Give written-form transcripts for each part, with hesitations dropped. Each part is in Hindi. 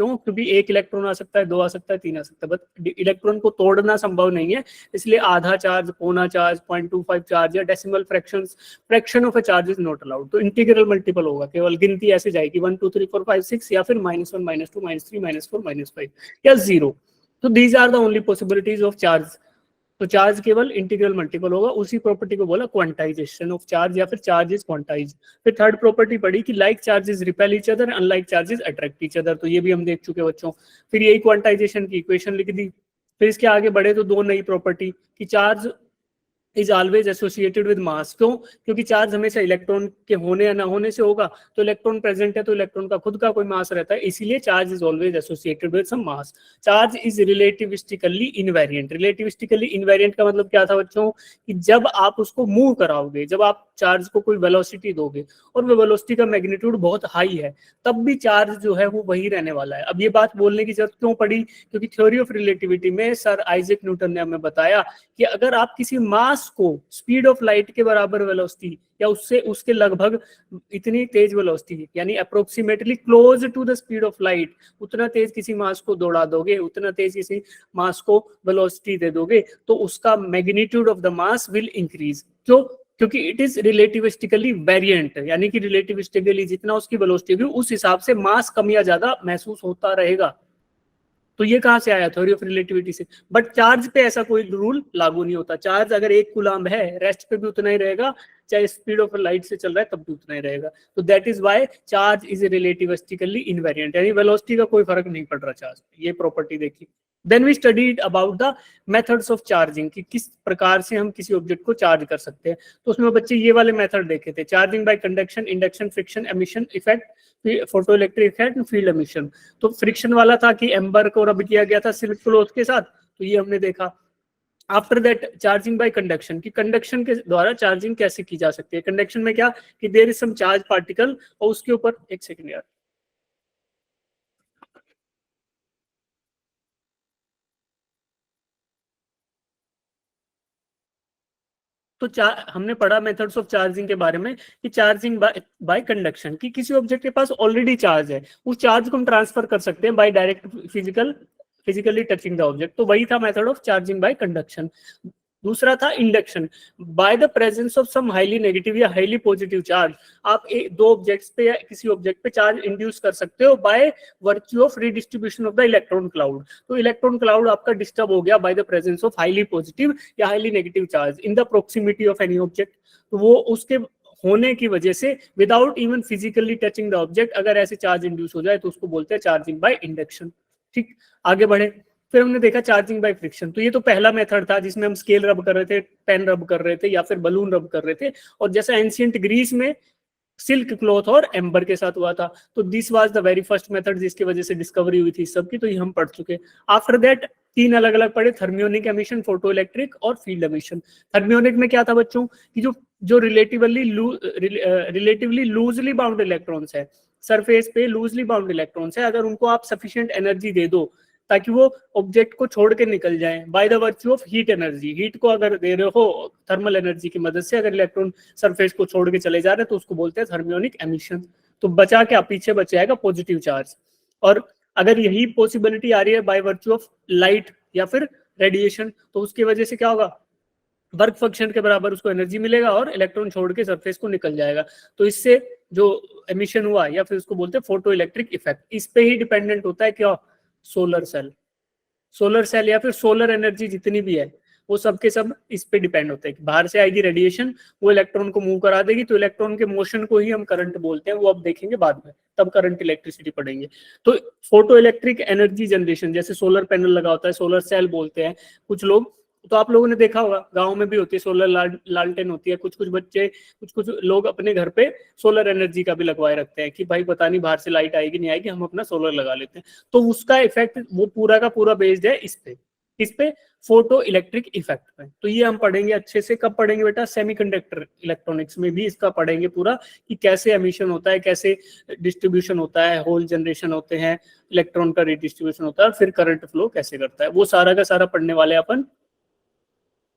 क्यों? क्योंकि एक इलेक्ट्रॉन आ सकता है, दो आ सकता है, तीन आ सकता है, बट इलेक्ट्रॉन को तोड़ना संभव नहीं है, इसलिए आधा चार्ज, पौना चार्ज, 0.25 चार्ज या decimal fraction of a charge is not allowed. तो इंटीग्रल मल्टीपल होगा, केवल गिनती ऐसे जाएगी 1 2 3 4 5 6 या फिर -1 -2 -3 -4 -5 या 0। तो these are the only possibilities of charge. तो चार्ज केवल इंटीग्रल मल्टीपल होगा, उसी प्रॉपर्टी को बोला क्वांटाइजेशन ऑफ चार्ज या फिर चार्ज इज क्वांटाइज। फिर थर्ड प्रॉपर्टी पढ़ी कि like charges repel each other, unlike charges attract each other, तो ये भी हम देख चुके बच्चों। फिर यही क्वांटाइजेशन की इक्वेशन लिख दी। फिर इसके आगे बढ़े तो दो नई प्रॉपर्टी कि charge is always associated with mass. क्यों? क्योंकि चार्ज हमेशा इलेक्ट्रॉन के होने या ना होने से होगा, तो इलेक्ट्रॉन प्रेजेंट है तो इलेक्ट्रॉन का खुद का कोई मास रहता है, इसीलिए charge is always associated with some mass. Charge is relativistically invariant. Relativistically invariant का मतलब क्या था बच्चों? कि जब आप उसको मूव कराओगे, जब आप चार्ज को कोई वेलोसिटी दोगे और वो वेलोसिटी का मैग्नीट्यूड बहुत हाई है, तब भी चार्ज जो है वो वही रहने वाला है। अब ये बात बोलने की जरूरत क्यों पड़ी? क्योंकि थ्योरी ऑफ रिलेटिविटी में सर आइजैक न्यूटन ने हमें बताया कि अगर आप किसी मास को स्पीड ऑफ लाइट के बराबर वेलोसिटी या उससे उसके लगभग इतनी तेज वेलोसिटी, यानी approximately close to the speed of light, उतना तेज किसी मास को दौड़ा दोगे, उतना तेज किसी मास को वेलोसिटी दे दोगे, तो उसका magnitude of the mass will increase. क्यों? क्योंकि इट इज रिलेटिविस्टिकली वेरिएंट, यानी कि रिलेटिविस्टिकली जितना उसकी वेलोसिटी होगी उस हिसाब से मास कम या ज्यादा महसूस होता रहेगा। तो ये कहां से आया? थ्योरी ऑफ रिलेटिविटी से। बट चार्ज पे ऐसा कोई रूल लागू नहीं होता। चार्ज अगर 1 कूलम्ब है, रेस्ट पे भी उतना ही रहेगा, चाहे स्पीड ऑफ लाइट से चल रहा है तब भी उतना ही रहेगा। तो that is why charge is relativistically invariant, यानी वेलोसिटी का कोई फर्क नहीं पड़ रहा चार्ज। ये प्रॉपर्टी देखी। Then we studied about the methods of charging, कि किस प्रकार से हम किसी ऑब्जेक्ट को चार्ज कर सकते हैं। तो उसमें बच्चे ये वाले मेथड देखे थे, charging by conduction, induction, friction, emission effect, photo electric effect, field emission. तो फ्रिक्शन वाला था कि एम्बर को रब किया गया था सिल्क क्लॉथ के साथ, तो ये हमने देखा। After that charging by conduction, कि कंडक्शन के द्वारा चार्जिंग कैसे की जा सकती है। कंडक्शन में क्या कि there is some charge particle और उसके ऊपर, एक सेकंड यार, तो हमने पढ़ा मेथड्स ऑफ चार्जिंग के बारे में कि चार्जिंग बाय कंडक्शन, कि किसी ऑब्जेक्ट के पास ऑलरेडी चार्ज है, उस चार्ज को हम ट्रांसफर कर सकते हैं by direct physically touching the object. तो वही था method of charging by conduction. दूसरा था induction, by the presence of some highly negative या हाईली पॉजिटिव चार्ज। आप दो ऑब्जेक्ट्स पे या किसी ऑब्जेक्ट पे चार्ज इंड्यूस कर सकते हो by virtue of redistribution of the electron cloud. तो इलेक्ट्रॉन क्लाउड आपका डिस्टर्ब हो गया by the presence of highly positive या highly negative charge in the proximity of any object. तो वो उसके होने की वजह से without even physically touching the object अगर ऐसे चार्ज इंड्यूस हो जाए तो उसको बोलते हैं चार्जिंग बाय इंडक्शन। ठीक, आगे बढ़े। फिर हमने देखा चार्जिंग बाय फ्रिक्शन। तो ये तो पहला मेथड था जिसमें हम स्केल रब कर रहे थे, पेन रब कर रहे थे या फिर बलून रब कर रहे थे, और जैसा एंशियंट ग्रीस में सिल्क क्लॉथ और एम्बर के साथ हुआ था। तो this was the very first method जिसकी वजह से डिस्कवरी हुई थी सबकी, तो ये हम पढ़ चुके। आफ्टर दैट तीन अलग अलग पढ़े, थर्मियोनिक एमिशन, फोटो इलेक्ट्रिक और फील्ड एमिशन। थर्मियोनिक में क्या था बच्चों कि जो रिलेटिवली लूजली बाउंड इलेक्ट्रॉन्स है, सरफेस पे लूजली बाउंड इलेक्ट्रॉन्स है, अगर उनको आप सफिशिएंट एनर्जी दे दो ताकि वो ऑब्जेक्ट को छोड़ के निकल जाए by the virtue of heat energy, heat को अगर दे रहे हो थर्मल एनर्जी की मदद से, अगर इलेक्ट्रॉन सरफेस को छोड़ के चले जा रहे हैं तो उसको बोलते हैं थर्मियोनिक एमिशन। तो बचा क्या? पीछे बच जाएगा पॉजिटिव चार्ज। और अगर यही पॉसिबिलिटी आ रही है बाय वर्च्यू ऑफ लाइट या फिर रेडिएशन, तो उसकी वजह से क्या होगा? वर्क फंक्शन के बराबर उसको एनर्जी मिलेगा और इलेक्ट्रॉन छोड़ के सरफेस को निकल जाएगा। तो इससे जो एमिशन हुआ या फिर उसको बोलते हैं फोटो इलेक्ट्रिक इफेक्ट, इस पे ही डिपेंडेंट होता है क्या? Solar cell. सोलर सेल या फिर सोलर एनर्जी जितनी भी है वो सब के सब इस पे डिपेंड होते हैं कि बाहर से आएगी रेडिएशन, वो इलेक्ट्रॉन को मूव करा देगी, तो इलेक्ट्रॉन के मोशन को ही हम करंट बोलते हैं, वो अब देखेंगे बाद में, तब करंट इलेक्ट्रिसिटी पढ़ेंगे। तो फोटो इलेक्ट्रिक एनर्जी जनरेशन, जैसे सोलर पैनल लगा होता है, सोलर सेल बोलते हैं कुछ लोग, तो आप लोगों ने देखा होगा गांव में भी होती है सोलर लालटेन होती है, कुछ कुछ बच्चे कुछ कुछ लोग अपने घर पे सोलर एनर्जी का भी लगवाए रखते हैं कि भाई पता नहीं बाहर से लाइट आएगी नहीं आएगी, हम अपना सोलर लगा लेते हैं। तो उसका इफेक्ट वो पूरा का पूरा बेस्ड है इस पे फोटो इलेक्ट्रिक इफेक्ट पे। तो ये हम पढ़ेंगे अच्छे से। कब पढ़ेंगे बेटा? सेमीकंडक्टर इलेक्ट्रॉनिक्स में भी इसका पढ़ेंगे पूरा, कि कैसे एमिशन होता है, कैसे डिस्ट्रीब्यूशन होता है, होल जनरेशन होते हैं, इलेक्ट्रॉन का रिडिस्ट्रीब्यूशन होता है, फिर करंट फ्लो कैसे करता है, वो सारा का सारा पढ़ने वाले अपन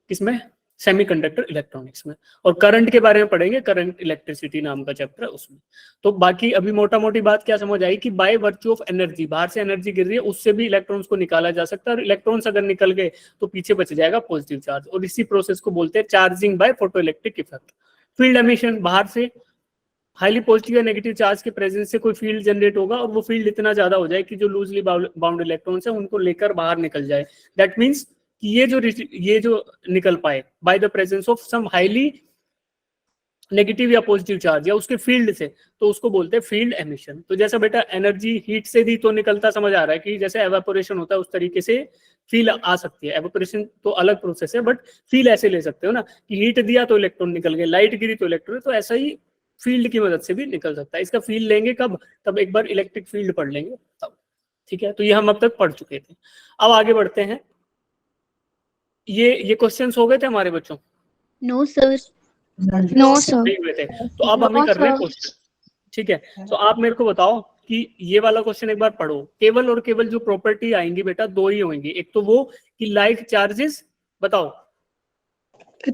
किसमें? सेमीकंडक्टर इलेक्ट्रॉनिक्स में, और करंट के बारे में पढ़ेंगे, करंट इलेक्ट्रिसिटी नाम का चैप्टर है उसमें। तो बाकी अभी मोटा मोटी बात क्या समझ आई कि बाय वर्च्यू ऑफ एनर्जी, बाहर से एनर्जी गिर रही है, उससे भी इलेक्ट्रॉन्स को निकाला जा सकता है, और इलेक्ट्रॉन्स अगर निकल गए तो पीछे बच जाएगा पॉजिटिव चार्ज, और इसी प्रोसेस को बोलते हैं charging by photo electric effect. Field emission, बाहर से हाईली पॉजिटिव या नेगेटिव चार्ज के प्रेजेंस से कोई फील्ड जनरेट होगा, और वो फील्ड इतना ज्यादा हो जाए कि जो लूजली बाउंड इलेक्ट्रॉन्स है उनको लेकर बाहर निकल जाए। दैट मीन्स कि ये जो निकल पाए by the presence of some highly negative या पॉजिटिव चार्ज या उसके फील्ड से, तो उसको बोलते हैं फील्ड एमिशन। तो जैसा बेटा एनर्जी हीट से भी तो निकलता समझ आ रहा है कि जैसे एवापोरेशन होता है उस तरीके से फील आ सकती है। एवापोरेशन तो अलग प्रोसेस है, बट फील ऐसे ले सकते हो ना कि हीट दिया तो इलेक्ट्रॉन निकल गए, लाइट गिरी तो इलेक्ट्रॉन, तो ऐसा ही फील्ड की मदद से भी निकल सकता है। इसका फील्ड लेंगे कब, तब एक बार इलेक्ट्रिक फील्ड पढ़ लेंगे तब, ठीक है। तो ये हम अब तक पढ़ चुके थे। अब आगे बढ़ते हैं। ये क्वेश्चंस हो गए थे हमारे बच्चों? No sir, no sir. नहीं हुए थे, तो अब हमें कर रहे हैं क्वेश्चन, ठीक है। तो आप मेरे को बताओ कि ये वाला क्वेश्चन एक बार पढ़ो। केवल और केवल जो प्रॉपर्टी आएंगी बेटा दो ही होंगी, एक तो वो कि लाइक चार्जेस, बताओ तो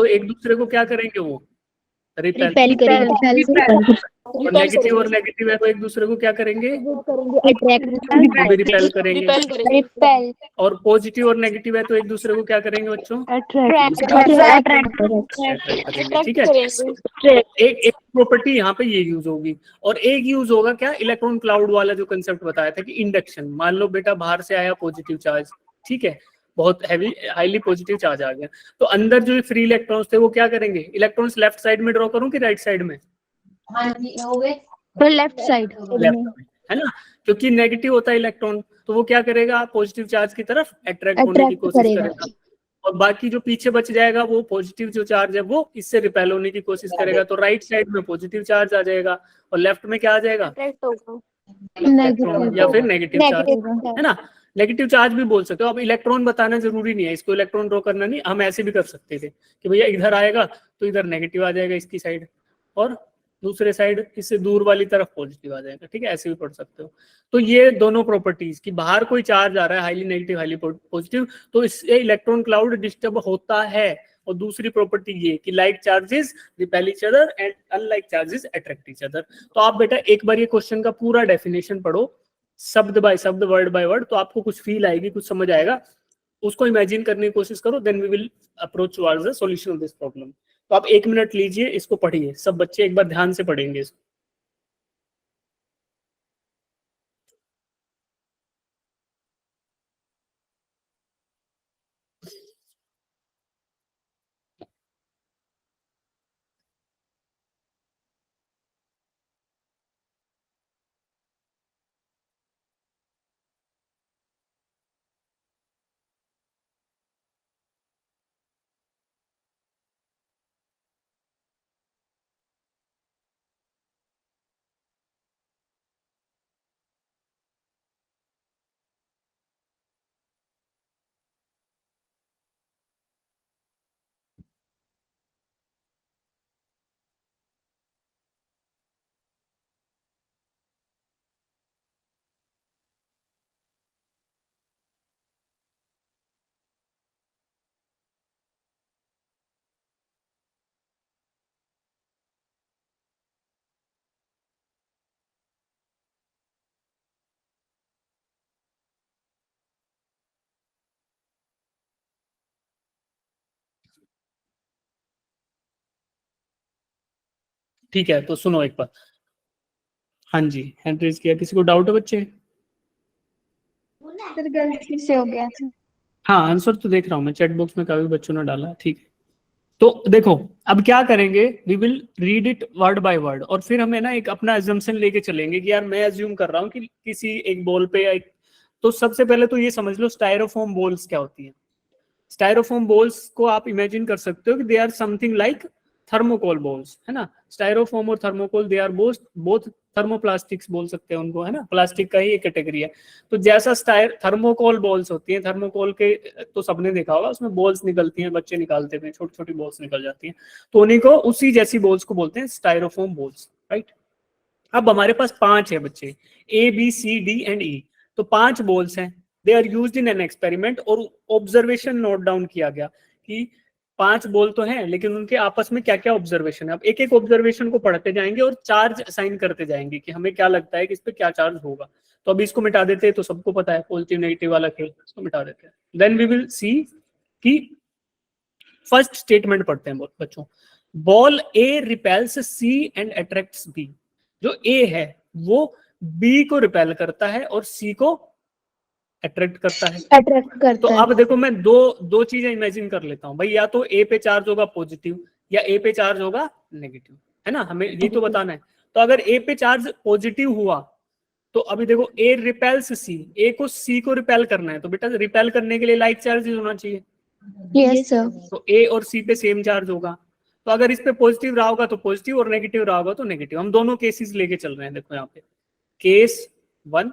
एक दूसरे को क्या करेंगे, वो रिपेल करेंगे, और नेगेटिव और नेगेटिव है तो एक दूसरे को क्या करेंगे, रिपेल करेंगे, और पॉजिटिव और नेगेटिव है तो एक दूसरे को क्या करेंगे बच्चों, ठीक है। एक प्रॉपर्टी यहाँ पे ये यूज होगी, और एक यूज होगा क्या, इलेक्ट्रॉन क्लाउड वाला जो कंसेप्ट बताया था कि इंडक्शन। मान लो बेटा बाहर से आया पॉजिटिव चार्ज, ठीक है, बहुत हैवी हाईली पॉजिटिव चार्ज आ गया, तो अंदर जो फ्री इलेक्ट्रॉन्स थे वो क्या करेंगे, इलेक्ट्रॉन्स लेफ्ट साइड में ड्रॉ करूं कि राइट साइड में, तो लेफ्ट साइड है ना, क्योंकि नेगेटिव होता है इलेक्ट्रॉन, तो वो क्या करेगा, पॉजिटिव चार्ज की तरफ अट्रैक्ट होने की कोशिश करेगा, और बाकी जो पीछे बच जाएगा वो पॉजिटिव जो चार्ज है वो इससे रिपेल होने की कोशिश करेगा, तो राइट साइड में पॉजिटिव चार्ज आ जाएगा और लेफ्ट में क्या आ जाएगा, इलेक्ट्रॉन या फिर नेगेटिव चार्ज, है ना। नेगेटिव चार्ज भी बोल सकते हो, अब इलेक्ट्रॉन बताना जरूरी नहीं है, इसको इलेक्ट्रॉन ड्रॉ करना नहीं, हम ऐसे भी कर सकते थे कि भैया इधर आएगा तो इधर नेगेटिव आ जाएगा इसकी साइड, और दूसरे साइड इससे दूर वाली तरफ पॉजिटिव आ जाएगा, ठीक है, ऐसे भी पढ़ सकते हो। तो ये दोनों प्रॉपर्टीज कि बाहर कोई चार्ज आ रहा है हाईली नेगेटिव हाईली पॉजिटिव, तो इससे इलेक्ट्रॉन क्लाउड डिस्टर्ब होता है, और दूसरी प्रॉपर्टी ये कि like charges repel each other and unlike charges attract each other. तो आप बेटा एक बार ये क्वेश्चन का पूरा डेफिनेशन पढ़ो, शब्द बाय शब्द, वर्ड बाय वर्ड, तो आपको कुछ फील आएगी, कुछ समझ आएगा, उसको इमेजिन करने की कोशिश करो, then we will approach towards the solution of this problem. तो आप 1 मिनट लीजिए, इसको पढ़िए, सब बच्चे एक बार ध्यान से पढ़ेंगे इसको। ठीक है, तो सुनो एक बार। हाँ जी, हैंड रेज किया, किसी को डाउट है बच्चे? सर गलती से हो गया था। हाँ, आंसर तो देख रहा हूँ मैं, चैट बॉक्स में काफी बच्चों ने डाला, ठीक है। तो देखो अब क्या करेंगे, we will read it word by word, और फिर हमें ना एक अपना एजम्पशन लेके चलेंगे कि यार मैं एज्यूम कर रहा हूँ कि किसी एक बॉल पे या एक, तो सबसे पहले तो ये समझ लो स्टायरोफोम बॉल्स क्या होती है। स्टायरोफोम बॉल्स को आप इमेजिन कर सकते हो कि they are something like thermocol balls, है ना। स्टायरोफोम और thermocol they are both thermoplastics बोल सकते हैं उनको, है ना, प्लास्टिक का ही एक कैटेगरी है। तो जैसा थर्मोकोल बॉल्स होती हैं, थर्मोकोल के तो सबने देखा होगा, उसमें बॉल्स निकलती हैं, बच्चे निकालते हैं, छोटी छोटी बॉल्स निकल जाती हैं, तो उन्हीं को उसी जैसी बॉल्स को बोलते हैं स्टायरोफोम बॉल्स, राइट। अब हमारे पास 5 है बच्चे, A B C D and E, तो 5 बॉल्स हैं, they are used in an experiment, और ऑब्जर्वेशन नोट डाउन किया गया कि 5 बॉल तो हैं लेकिन उनके आपस में क्या क्या ऑब्जर्वेशन है। अब एक एक ऑब्जर्वेशन को पढ़ते जाएंगे और चार्ज असाइन करते जाएंगे कि हमें क्या लगता है कि इस पे क्या चार्ज होगा। तो अभी इसको मिटा देते हैं, तो सबको पता है पॉजिटिव नेगेटिव वाला खेल, इसको मिटा देते हैं। देन वी विल सी कि फर्स्ट स्टेटमेंट पढ़ते हैं बच्चों। Ball A repels C and attracts B. जो ए है वो बी को रिपेल करता है और सी को अट्रैक्ट करता है। अट्रैक्ट तो करता है। अब देखो मैं दो चीजें इमेजिन कर लेता हूँ भाई, या तो ए पे चार्ज होगा पॉजिटिव या ए पे चार्ज होगा नेगेटिव, है ना, हमें ये तो बताना है। तो अगर ए पे चार्ज पॉजिटिव हुआ तो अभी देखो ए रिपेल्स सी, ए को सी को रिपेल करना है, तो बेटा रिपेल करने के लिए लाइक चार्ज होना चाहिए। Yes sir. तो ए और सी पे सेम चार्ज होगा। तो अगर इस पे पॉजिटिव रहा होगा तो पॉजिटिव और नेगेटिव रहा होगा तो नेगेटिव। हम दोनों केसेस लेके चल रहे हैं, देखो यहाँ पे केस 1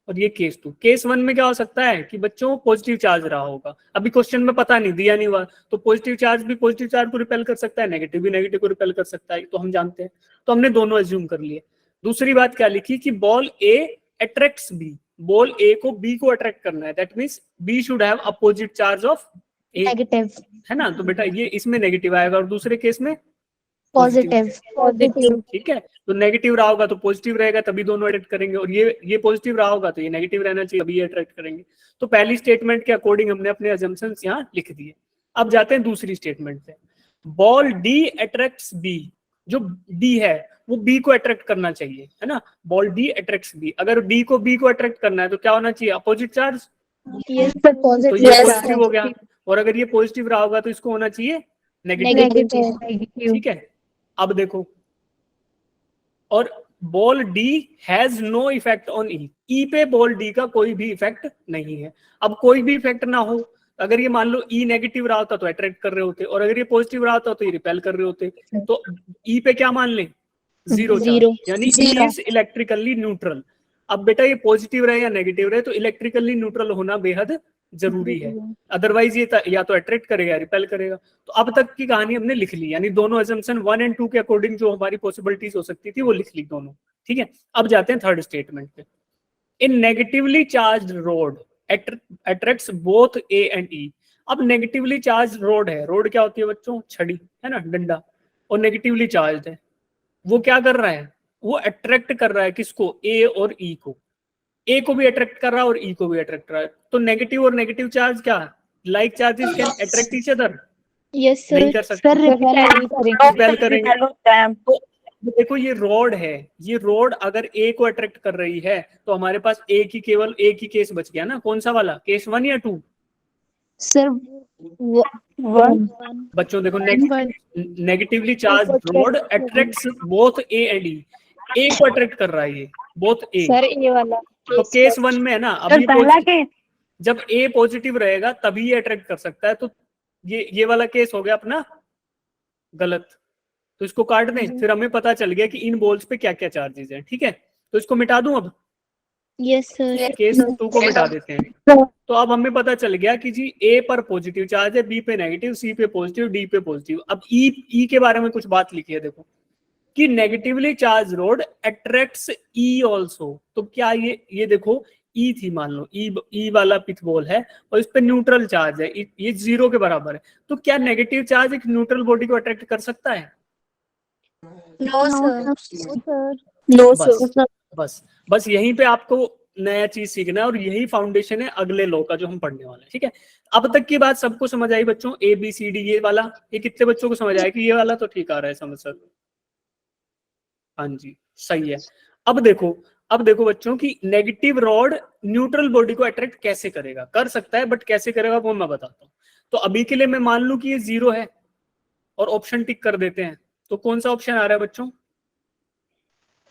और ये केस 2। केस 1 में क्या हो सकता है कि बच्चों पॉजिटिव चार्ज रहा होगा, अभी क्वेश्चन में पता नहीं दिया नहीं हुआ, तो पॉजिटिव चार्ज भी पॉजिटिव चार्ज को रिपेल कर सकता है, नेगेटिव भी नेगेटिव को रिपेल कर सकता है, तो हम जानते हैं। तो हमने दोनों एज्यूम कर लिए। दूसरी बात क्या लिखी कि ball A attracts B, ball A को बी को अट्रैक्ट करना है, that means B should have opposite charge of A, negative. है ना। तो बेटा ये इसमें नेगेटिव आएगा और दूसरे केस में पॉजिटिव। पॉजिटिव। ठीक है, तो नेगेटिव रहा होगा तो पॉजिटिव रहेगा, तभी दोनों अट्रैक्ट करेंगे, और ये पॉजिटिव रहा होगा तो ये नेगेटिव रहना चाहिए, तभी ये अट्रैक्ट करेंगे। तो पहली स्टेटमेंट के अकॉर्डिंग हमने अपने अजम्पशंस यहाँ लिख दिए। अब जाते हैं दूसरी स्टेटमेंट पे। बॉल डी अट्रैक्ट्स बी, जो डी है वो बी को अट्रैक्ट करना चाहिए, है ना। बॉल डी अट्रैक्ट्स बी, अगर डी को बी को अट्रैक्ट करना है तो क्या होना चाहिए, अपोजिट चार्ज। Yes sir. तो ये पॉजिटिव हो गया, और अगर ये पॉजिटिव रहा होगा तो इसको होना चाहिए नेगेटिव। ठीक है, अब देखो, और ball D has no effect on E, E पे बॉल डी का कोई भी इफेक्ट नहीं है। अब कोई भी इफेक्ट ना हो, अगर ये मान लो ई नेगेटिव रहा होता तो अट्रैक्ट कर रहे होते, और अगर ये पॉजिटिव रहा होता तो ये रिपेल कर रहे होते। तो ई पे क्या मान लें, जीरो चार्ज, यानी ई इज इलेक्ट्रिकली न्यूट्रल। अब बेटा ये पॉजिटिव रहे या नेगेटिव रहे तो इलेक्ट्रिकली न्यूट्रल होना बेहद जरूरी है, अदरवाइज ये या तो अट्रैक्ट करेगा या रिपेल करेगा। तो अब तक की कहानी हमने लिख ली, यानी दोनों असम्पशन 1 और 2 के अकॉर्डिंग जो हमारी पॉसिबिलिटीज हो सकती थी वो लिख ली दोनों। ठीक है, अब जाते हैं थर्ड स्टेटमेंट पे। An negatively charged rod attracts both A and E. अब नेगेटिवली चार्ज रोड है, रोड क्या होती है बच्चों, छड़ी, है ना, डंडा, और नेगेटिवली चार्ज है, वो क्या कर रहा है, वो अट्रैक्ट कर रहा है किसको, ए और ई को। ए को भी अट्रैक्ट कर रहा है और ई को भी अट्रैक्ट कर रहा है। तो नेगेटिव और नेगेटिव चार्ज क्या, like charges can attract each other. Yes sir. नहीं कर सकते, रिपेल करेंगे। तो देखो ये रोड है, ये रोड अगर ए को अट्रैक्ट कर रही है तो हमारे पास केवल एक ही केस बच गया ना, कौन सा वाला, केस 1 या 2 सर? 1। बच्चों देखो, negatively charged rod attracts both A and E, A को अट्रैक्ट कर रहा है ये, बोथ ए। सर ये वाला तो केस 1 में है ना, अब जब ए पॉजिटिव रहेगा तभी ये अट्रैक्ट कर सकता है, तो ये वाला केस हो गया अपना गलत, तो इसको काट दें। फिर हमें पता चल गया कि इन बॉल्स पे क्या क्या चार्जेस हैं। ठीक है, तो इसको मिटा दूं अब। Yes sir. केस 2 को मिटा देते हैं। तो अब हमें पता चल गया कि जी ए पर पॉजिटिव चार्ज है, बी पे नेगेटिव, सी पे पॉजिटिव, डी पे पॉजिटिव। अब ई के बारे में कुछ बात लिखी है, देखो कि नेगेटिवली चार्ज रोड अट्रैक्ट्स ई ऑल्सो। तो क्या ये देखो ई थी, मान लो ई वाला पिथ बॉल है और इस पे न्यूट्रल चार्ज है, ये 0 के बराबर है, तो क्या नेगेटिव चार्ज एक न्यूट्रल बॉडी को अट्रैक्ट कर सकता है? No sir. No sir. बस यहीं पे आपको नया चीज सीखना है, और यही फाउंडेशन है अगले लॉ का जो हम पढ़ने वाले हैं। ठीक है, अब तक की बात सबको समझ आई बच्चों, ए बी सी डी ये वाला, ये कितने बच्चों को समझ आया कि ये वाला तो ठीक आ रहा है समझ सर? हाँ जी सही है। अब देखो बच्चों की नेगेटिव रॉड न्यूट्रल बॉडी को अट्रैक्ट कैसे करेगा, कर सकता है बट कैसे करेगा वो मैं बताता हूँ। तो अभी के लिए मैं मान लूं कि ये 0 है और ऑप्शन टिक कर देते हैं, तो कौन सा ऑप्शन आ रहा है बच्चों?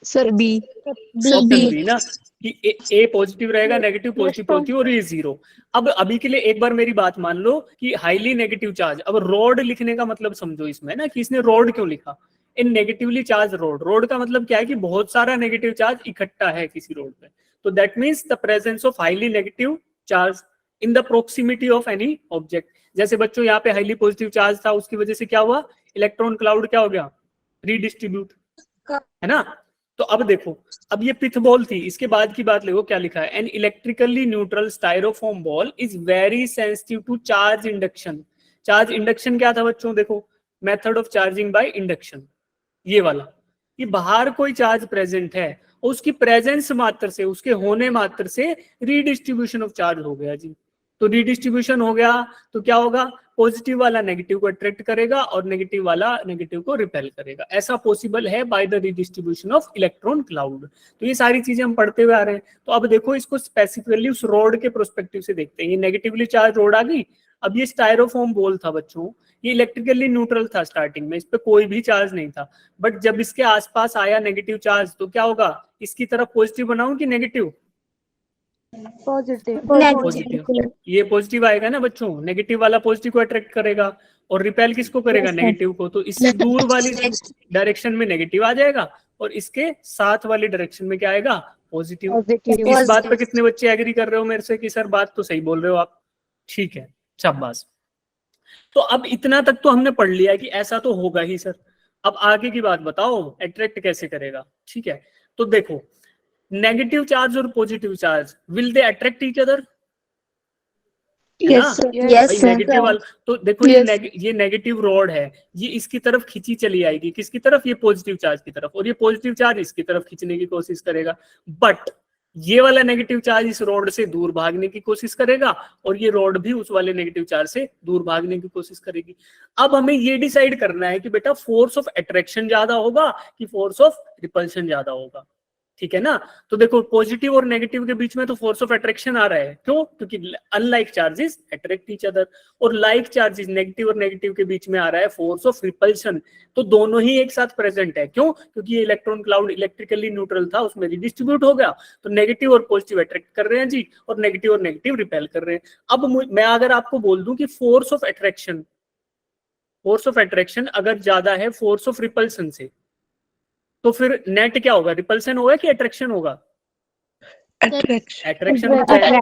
Sir B. ऑप्शन बी ना, कि ए पॉजिटिव रहेगा, नेगेटिव पॉजिटिव और ये 0। अब अभी के लिए एक बार मेरी बात मान लो कि हाईली नेगेटिव चार्ज, अब रोड लिखने का मतलब समझो इसमें ना कि इसने रोड क्यों लिखा, इन नेगेटिवली चार्ज रोड का मतलब क्या है कि बहुत सारा नेगेटिव चार्ज इकट्ठा है किसी रोड पे, तो that means the presence of highly negative charge in the proximity of any object. जैसे बच्चों यहाँ पे हाईली पॉजिटिव चार्ज था, उसकी वजह से क्या हुआ, इलेक्ट्रॉन क्लाउड क्या हो गया, रीडिस्ट्रीब्यूट, है ना। तो अब देखो, अब ये पिथ बॉल थी, इसके बाद की बात देखो क्या लिखा है, an electrically neutral styrofoam ball is very sensitive to charge induction. Charge induction क्या था बच्चों, देखो method of charging by induction, ये वाला, कि बाहर कोई चार्ज प्रेजेंट है, उसकी प्रेजेंस मात्र से, उसके होने मात्र से रीडिस्ट्रीब्यूशन ऑफ चार्ज हो गया जी। तो रीडिस्ट्रीब्यूशन हो गया तो क्या होगा, पॉजिटिव वाला नेगेटिव को अट्रैक्ट करेगा और नेगेटिव वाला नेगेटिव को रिपेल करेगा। ऐसा पॉसिबल है by the redistribution of electron cloud. तो ये सारी चीजें हम पढ़ते हुए आ रहे हैं। तो अब देखो इसको स्पेसिफिकली उस रोड के प्रोस्पेक्टिव से देखते हैं। ये नेगेटिवली चार्ज रोड आ गई। अब ये स्टायरोफोम बॉल था बच्चों, ये इलेक्ट्रिकली न्यूट्रल था स्टार्टिंग में, इस पे कोई भी चार्ज नहीं था, बट जब इसके आसपास आया नेगेटिव चार्ज तो क्या होगा, इसकी तरफ पॉजिटिव बनाऊं कि नेगेटिव, पॉजिटिव, ये पॉजिटिव आएगा ना बच्चों, नेगेटिव वाला पॉजिटिव को अट्रैक्ट करेगा और रिपेल किसको करेगा, नेगेटिव को। तो इससे दूर वाली डायरेक्शन में नेगेटिव आ जाएगा और इसके साथ वाली डायरेक्शन में क्या आएगा, पॉजिटिव। इस बात पे कितने बच्चे एग्री कर रहे हो मेरे से कि सर बात तो सही बोल रहे हो आप, ठीक है, शाबाश। तो अब इतना तक तो हमने पढ़ लिया है कि ऐसा तो होगा ही सर। अब आगे की बात बताओ, अट्रैक्ट कैसे करेगा, ठीक है। तो देखो नेगेटिव चार्ज और positive charge, will they attract each other, yes negative वाला, तो देखो ये नेगेटिव रॉड है, ये इसकी तरफ खींची चली आएगी, किसकी तरफ, ये पॉजिटिव चार्ज की तरफ, और ये पॉजिटिव चार्ज इसकी तरफ खींचने की कोशिश करेगा। बट ये वाला नेगेटिव चार्ज इस रॉड से दूर भागने की कोशिश करेगा और ये रॉड भी उस वाले नेगेटिव चार्ज से दूर भागने की कोशिश करेगी। अब हमें ये डिसाइड करना है कि बेटा फोर्स ऑफ अट्रैक्शन ज्यादा होगा कि फोर्स ऑफ रिपल्शन ज्यादा होगा, ठीक है ना। तो देखो पॉजिटिव और नेगेटिव के बीच में तो फोर्स ऑफ अट्रैक्शन आ रहा है, क्यों, क्योंकि unlike charges attract each other, और लाइक चार्जेस नेगेटिव और नेगेटिव के बीच में आ रहा है फोर्स ऑफ रिपल्शन। तो दोनों ही एक साथ प्रेजेंट है, क्यों, क्योंकि ये इलेक्ट्रॉन क्लाउड इलेक्ट्रिकली न्यूट्रल था, उसमें रिडिस्ट्रीब्यूट हो गया, तो नेगेटिव और पॉजिटिव अट्रैक्ट कर रहे हैं जी, और नेगेटिव रिपेल कर रहे हैं। अब मैं अगर आपको बोल दूं कि फोर्स ऑफ अट्रैक्शन अगर ज्यादा है फोर्स ऑफ रिपल्सन से, तो फिर नेट क्या होगा, रिपल्सन होगा कि अट्रैक्शन होगा, अट्रैक्शन होता है ना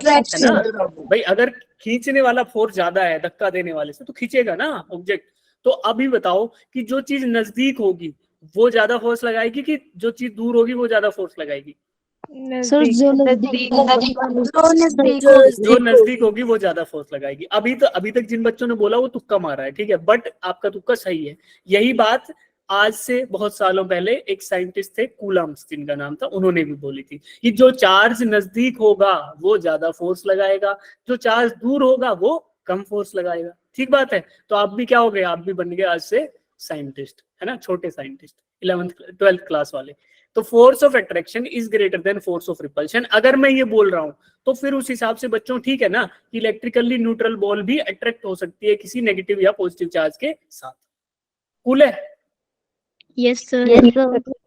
भाई। अगर खींचने वाला फोर्स ज्यादा है धक्का देने वाले से तो खींचेगा ना ऑब्जेक्ट। तो अभी बताओ कि जो चीज नजदीक होगी वो ज्यादा फोर्स लगाएगी कि जो चीज दूर होगी वो ज्यादा फोर्स लगाएगी, सर जो नजदीक होगी वो ज्यादा फोर्स लगाएगी। अभी तक जिन बच्चों ने बोला वो तुक्का मारा है, ठीक है, बट आपका तुक्का सही है। यही बात आज से बहुत सालों पहले एक साइंटिस्ट थे कूलम्स जिनका नाम था, उन्होंने भी बोली थी कि जो चार्ज नजदीक होगा वो ज्यादा फोर्स लगाएगा, जो चार्ज दूर होगा वो कम फोर्स लगाएगा। ठीक बात है। तो आप भी क्या हो गए, आप भी बन गए आज से साइंटिस्ट, है ना, छोटे साइंटिस्ट 11th 12th क्लास वाले। तो force of attraction is greater than force of repulsion. अगर मैं ये बोल रहा हूं तो फिर उस हिसाब से बच्चों ठीक है ना कि इलेक्ट्रिकली न्यूट्रल बॉल भी अट्रैक्ट हो सकती है किसी नेगेटिव या पॉजिटिव चार्ज के साथ। कूल है। यस सर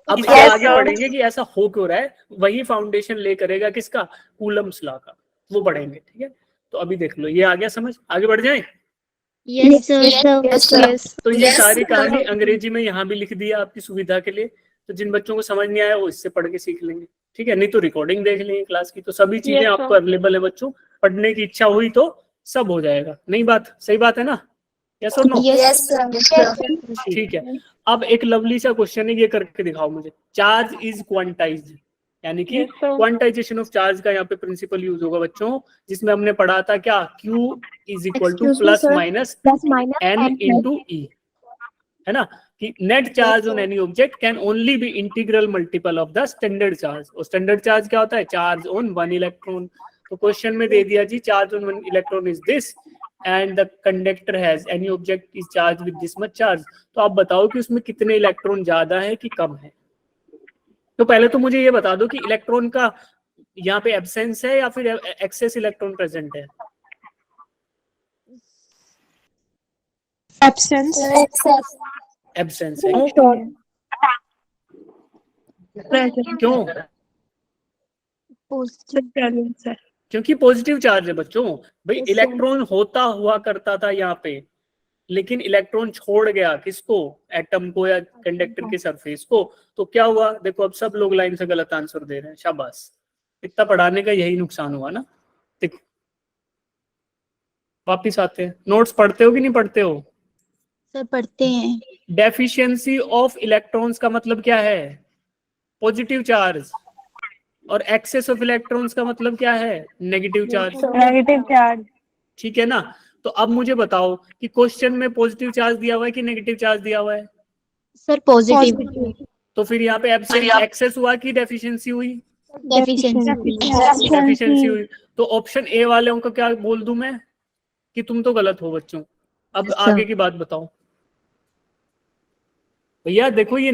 अब इसके आगे पढ़ेंगे कि ऐसा हो क्यों रहा है, वही फाउंडेशन ले करेगा किसका, कूलम्स लॉ का, वो पढ़ेंगे, ठीक है। तो अभी देख लो, ये आ गया समझ, आगे बढ़ जाए। यस सर तो ये सारी कहानी अंग्रेजी में यहाँ भी लिख दिया आपकी सुविधा के लिए। तो जिन बच्चों को समझ नहीं आया वो इससे पढ़ के सीख लेंगे, ठीक है, नहीं तो रिकॉर्डिंग देख लेंगे क्लास की। तो सभी चीजें आपको अवेलेबल है बच्चों, पढ़ने की इच्छा हुई तो सब हो जाएगा। नहीं बात सही बात है ना, यस और नो? ठीक है। अब एक लवली सा क्वेश्चन है, ये करके दिखाओ मुझे। चार्ज इज क्वांटाइज्ड, यानी कि क्वांटाइजेशन ऑफ चार्ज का यहाँ पे प्रिंसिपल यूज होगा बच्चों, जिसमें हमने पढ़ा था क्या, Q is equal to plus minus N into E, है ना, कि net charge on any object can only be integral multiple of the standard charge. और स्टैंडर्ड चार्ज क्या होता है, चार्ज ऑन वन इलेक्ट्रॉन। तो क्वेश्चन में दे दिया जी charge on one electron is this and the conductor has any object is charged with this much charge. तो आप बताओ कि उसमें कितने इलेक्ट्रॉन ज्यादा है कि कम है। तो पहले तो मुझे ये बता दो कि इलेक्ट्रॉन का यहाँ पे एब्सेंस है या फिर एक्सेस इलेक्ट्रॉन प्रेजेंट है। एब्सेंस है। क्यों? क्योंकि पॉजिटिव चार्ज है बच्चों। भाई इलेक्ट्रॉन होता हुआ करता था यहाँ पे, लेकिन इलेक्ट्रॉन छोड़ गया किसको, एटम को या कंडक्टर के सरफेस को। तो क्या हुआ, देखो अब सब लोग लाइन से गलत आंसर दे रहे हैं, शाबाश। इतना पढ़ाने का यही नुकसान हुआ ना। देखो वापिस आते हैं, नोट्स पढ़ते हो कि नहीं पढ़ते हो? सर पढ़ते हैं। डेफिशिएंसी ऑफ इलेक्ट्रॉन्स का मतलब क्या है, पॉजिटिव चार्ज, और एक्सेस ऑफ इलेक्ट्रॉन्स का मतलब क्या है? Negative charge. Negative charge. ठीक है ना? तो अब मुझे बताओ कि क्वेश्चन में पॉजिटिव चार्ज दिया हुआ है कि नेगेटिव चार्ज दिया हुआ है? सर पॉजिटिव तो फिर यहाँ पे एब्सेंट एक्सेस हुआ कि डेफिशिएंसी हुई? डेफिशिएंसी डेफिशिएंसी हुई। तो ऑप्शन ए वाले को क्या बोल दूं मैं कि तुम तो गलत हो बच्चों। अब Yes, sir. आगे की बात बताओ भैया। देखो ये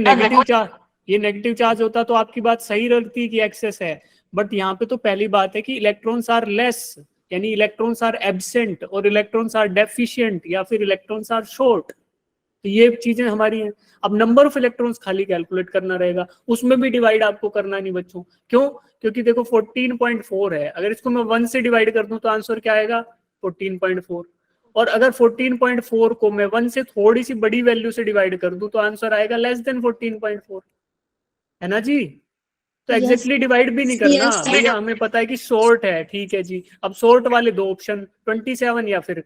नेगेटिव चार्ज होता तो आपकी बात सही रहती कि एक्सेस है, बट यहाँ पे तो पहली बात है कि इलेक्ट्रॉन्स आर लेस, यानी इलेक्ट्रॉन्स आर एब्सेंट और इलेक्ट्रॉन्स आर डेफिशिएंट या फिर इलेक्ट्रॉन्स आर शॉर्ट। तो ये चीजें हमारी हैं। अब नंबर ऑफ इलेक्ट्रॉन्स खाली कैलकुलेट करना रहेगा, उसमें भी डिवाइड आपको करना नहीं बच्चों। क्यों? क्योंकि देखो 14.4 है, अगर इसको मैं 1 से डिवाइड कर दूं तो आंसर क्या आएगा? 14.4। और अगर 14.4 को मैं 1 से थोड़ी सी बड़ी वैल्यू से डिवाइड कर दूं तो आंसर आएगा लेस देन 14.4, है ना जी? तो Yes. एग्जैक्टली डिवाइड भी नहीं करना Yes. भैया, हमें पता है कि शॉर्ट है। ठीक है जी। अब शॉर्ट वाले दो ऑप्शन 27 या फिर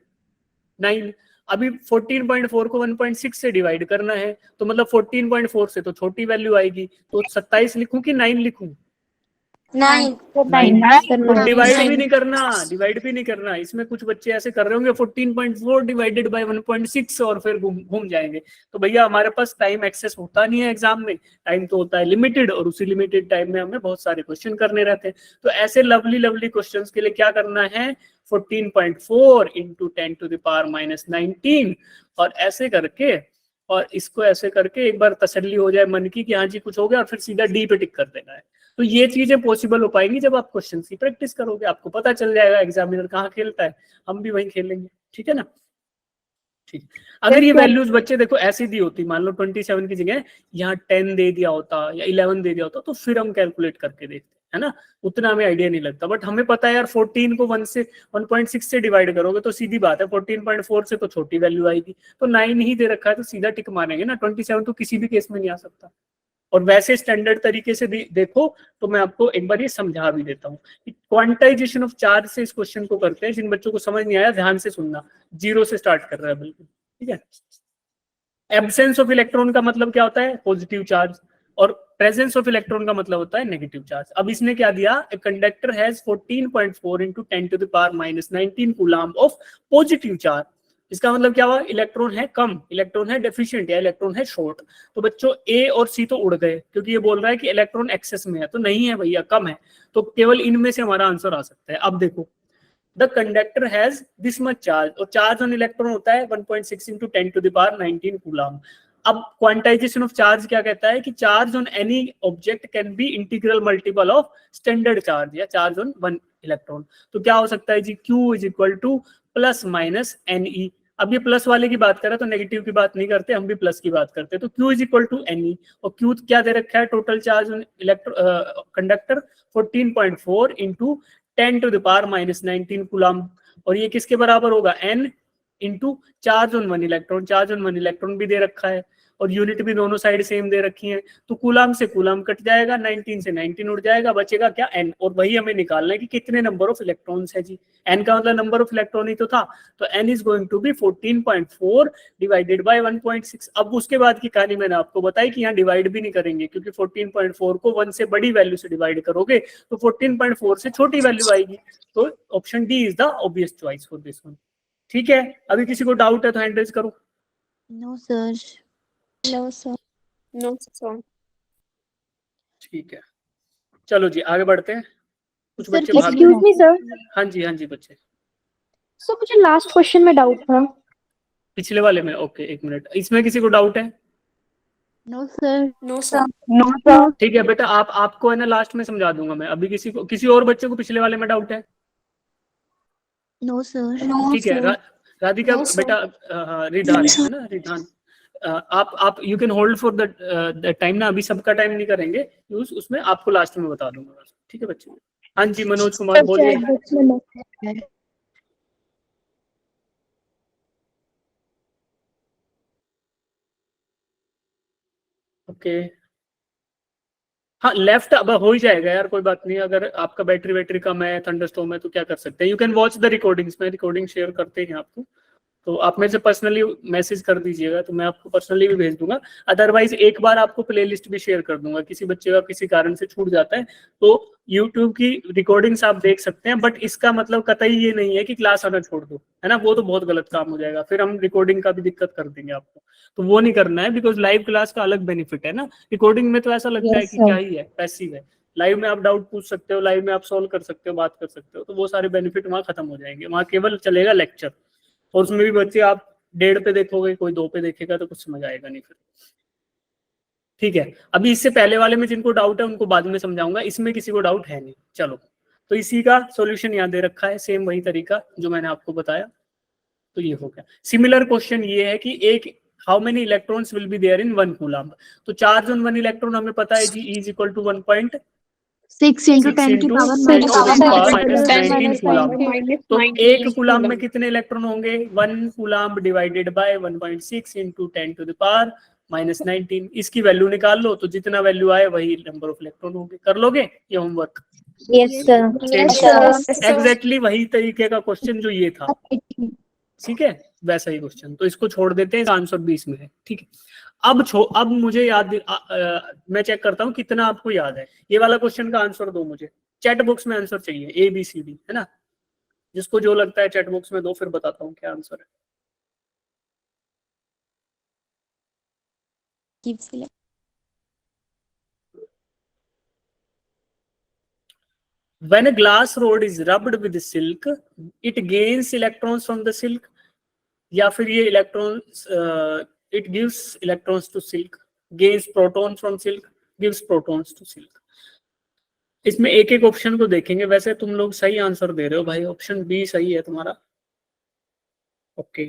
9। अभी 14.4 को 1.6 से डिवाइड करना है, तो मतलब 14.4 से तो छोटी वैल्यू आएगी, तो 27 लिखूं कि 9 लिखूं? 9 डिवाइड भी नहीं करना, डिवाइड भी नहीं करना। इसमें कुछ बच्चे ऐसे कर रहे होंगे 14.4 डिवाइडेड बाय 1.6 और फिर घूम जाएंगे। तो भैया हमारे पास टाइम एक्सेस होता नहीं है एग्जाम में, टाइम तो होता है लिमिटेड, और उसी लिमिटेड टाइम में हमें बहुत सारे क्वेश्चन करने रहते हैं। तो ऐसे लवली क्वेश्चंस के लिए क्या करना है? 14.4 into 10 to the power minus 19, और ऐसे करके, और इसको ऐसे करके एक बार तसल्ली हो जाए मन की कि हाँ जी कुछ हो गया, और फिर सीधा डी पे टिक कर देना है। तो ये चीजें पॉसिबल हो पाएंगी जब आप क्वेश्चन की प्रैक्टिस करोगे, आपको पता चल जाएगा एग्जामिनर कहाँ खेलता है, हम भी वहीं खेलेंगे। ठीक है ना? ठीक। अगर ये वैल्यूज बच्चे देखो ऐसी दी होती, मान लो 27 की जगह यहाँ 10 दे दिया होता या 11 दे दिया होता, तो फिर हम कैलकुलेट करके देखते, है ना? उतना हमें आइडिया नहीं लगता। बट हमें पता है यार 14 को 1.6 से डिवाइड करोगे तो सीधी बात है 14.4 से तो छोटी वैल्यू आएगी, तो 9 ही दे रखा है तो सीधा टिक मारेंगे ना। 27 तो किसी भी केस में नहीं आ सकता। और वैसे स्टैंडर्ड तरीके से देखो तो मैं आपको एक बार ये समझा भी देता हूँ। क्वांटाइजेशन ऑफ चार्ज से इस क्वेश्चन को करते हैं। जिन बच्चों को समझ नहीं आया ध्यान से सुनना, 0 से स्टार्ट कर रहा है बिल्कुल, ठीक है? एब्सेंस ऑफ इलेक्ट्रॉन का मतलब क्या होता है? पॉजिटिव चार्ज, और प्रेजेंस ऑफ इलेक्ट्रॉन का मतलब होता है नेगेटिव चार्ज। अब इसने क्या दिया? A conductor has 14.4 into 10 to the power minus 19 coulomb of positive charge. इसका मतलब क्या हुआ? इलेक्ट्रॉन है कम, इलेक्ट्रॉन है डेफिशिएंट या इलेक्ट्रॉन है शॉर्ट। तो बच्चों ए और सी तो उड़ गए, क्योंकि ये बोल रहा है कि इलेक्ट्रॉन एक्सेस में है, तो नहीं है भैया, कम है। तो केवल इनमें से हमारा आंसर आ सकता है। अब देखो, the conductor has this much charge, और चार्ज ऑन इलेक्ट्रॉन होता है 1.6 into 10 to the power 19 coulomb. अब क्वांटाइजेशन ऑफ चार्ज क्या कहता है कि charge on any object can be integral multiple of standard charge या चार्ज ऑन वन इलेक्ट्रॉन। तो क्या हो सकता है जी? Q is equal to plus minus NE। अब ये प्लस वाले की बात करें तो नेगेटिव की बात नहीं करते, हम भी प्लस की बात करते हैं। तो Q is equal to NE, और Q क्या दे रखा है? Total charge on conductor 14.4 into 10 to the power minus 19 coulomb, और ये किसके बराबर होगा? N into charge on one electron. Charge on one electron भी दे रखा है, और यूनिट भी दोनों साइड सेम दे रखी है। तो कूलम से कूलम कट जाएगा, 19 से 19 उड़ जाएगा, बचेगा क्या? N। और वही हमें निकालना है कि कितने नंबर ऑफ इलेक्ट्रॉन्स है जी। N का मतलब नंबर ऑफ इलेक्ट्रॉन ही तो था, तो N is going to be 14.4 divided by 1.6। अब उसके बाद की कहानी मैंने आपको बताई कि यहाँ डिवाइड भी नहीं करेंगे, क्योंकि 14.4 को 1 से बड़ी वैल्यू से डिवाइड करोगे तो 14.4 से छोटी वैल्यू आएगी। तो option D is the obvious choice for this one. ठीक है? अभी किसी को डाउट है तो हैंड रेज करो। No sir no sir. No sir. ठीक है, चलो जी आगे बढ़ते हैं। कुछ सर, बच्चे भाग एक्सक्यूज मी सर। हाँ जी बच्चे। सर मुझे लास्ट क्वेश्चन में डाउट था। पिछले वाले में? ओके, एक मिनट। इसमें किसी को डाउट है? No sir no sir. No sir. ठीक है बेटा, आपको है ना लास्ट में समझा दूंगा मैं। अभी किसी और बच्चे को पिछले वाले में डाउट है? नो सर ठीक है, राधिका No, sir. बेटा, रिधान है ना, रिधान, आप you can hold for the time ना। अभी सबका टाइम नहीं करेंगे यूज, उसमें आपको लास्ट में बता दूंगा। ठीक है बच्चे? हाँ जी मनोज कुमार बोलिए। ओके, हाँ लेफ्ट अब हो ही जाएगा यार, कोई बात नहीं। अगर आपका बैटरी कम है, थंडरस्टॉर्म है, तो क्या कर सकते हैं? You can watch the recordings में, रिकॉर्डिंग शेयर करते हैं आपको, तो आप मेरे से पर्सनली मैसेज कर दीजिएगा तो मैं आपको पर्सनली भी भेज दूंगा। अदरवाइज एक बार आपको प्लेलिस्ट भी शेयर कर दूंगा, किसी बच्चे का किसी कारण से छूट जाता है तो यूट्यूब की रिकॉर्डिंग्स आप देख सकते हैं, बट इसका मतलब कतई ये नहीं है कि क्लास आना छोड़ दो, है ना, वो तो बहुत गलत काम हो जाएगा, फिर हम रिकॉर्डिंग का भी दिक्कत कर देंगे आपको, तो वो नहीं करना है। बिकॉज लाइव क्लास का अलग बेनिफिट है ना, रिकॉर्डिंग में तो ऐसा लगता है कि क्या ही है, पैसिव है। लाइव में आप डाउट पूछ सकते हो, लाइव में आप सॉल्व कर सकते हो, बात कर सकते हो, तो वो सारे बेनिफिट वहाँ खत्म हो जाएंगे, वहाँ केवल चलेगा लेक्चर, और उसमें भी बच्चे आप 1.5 पे देखोगे, कोई 2 पे देखेगा तो कुछ समझ आएगा नहीं फिर। ठीक है, अभी इससे पहले वाले में जिनको डाउट है उनको बाद में समझाऊंगा, इसमें किसी को डाउट है नहीं। चलो, तो इसी का सॉल्यूशन यहाँ दे रखा है, सेम वही तरीका जो मैंने आपको बताया। तो ये हो गया। सिमिलर क्वेश्चन ये है कि एक how many electrons will be there in 1 coulomb. तो चार्ज ऑन 1 इलेक्ट्रॉन हमें पता है जी इज इक्वल टू 1.6 into 10 की power -19 कूलम्ब। तो -19 एक कूलम्ब में कितने इलेक्ट्रॉन होंगे? 1 coulomb divided by 1.6 into 10 to the power -19। इसकी वैल्यू निकाल लो, तो जितना वैल्यू आए वही नंबर ऑफ इलेक्ट्रॉन होंगे। कर लोगे ये होमवर्क? Yes, sir. एग्जैक्टली वही तरीके का क्वेश्चन जो ये था, ठीक है, वैसा ही क्वेश्चन। तो इसको छोड़ देते हैं, आंसर 20 में है, ठीक है। अब मुझे याद मैं चेक करता हूँ कितना आपको याद है। ये वाला क्वेश्चन का आंसर दो मुझे, चैट बॉक्स में आंसर चाहिए, ABCD, है ना, जिसको जो लगता है चैट बॉक्स में दो, फिर बताता हूँ क्या आंसर है। When a glass rod is rubbed with silk, it gains electrons from the silk, या फिर ये electrons it gives electrons to silk, gains proton from silk, gives protons to silk। इसमें एक एक ऑप्शन को देखेंगे। वैसे तुम लोग सही आंसर दे रहे हो भाई, ऑप्शन बी सही है तुम्हारा। ओके,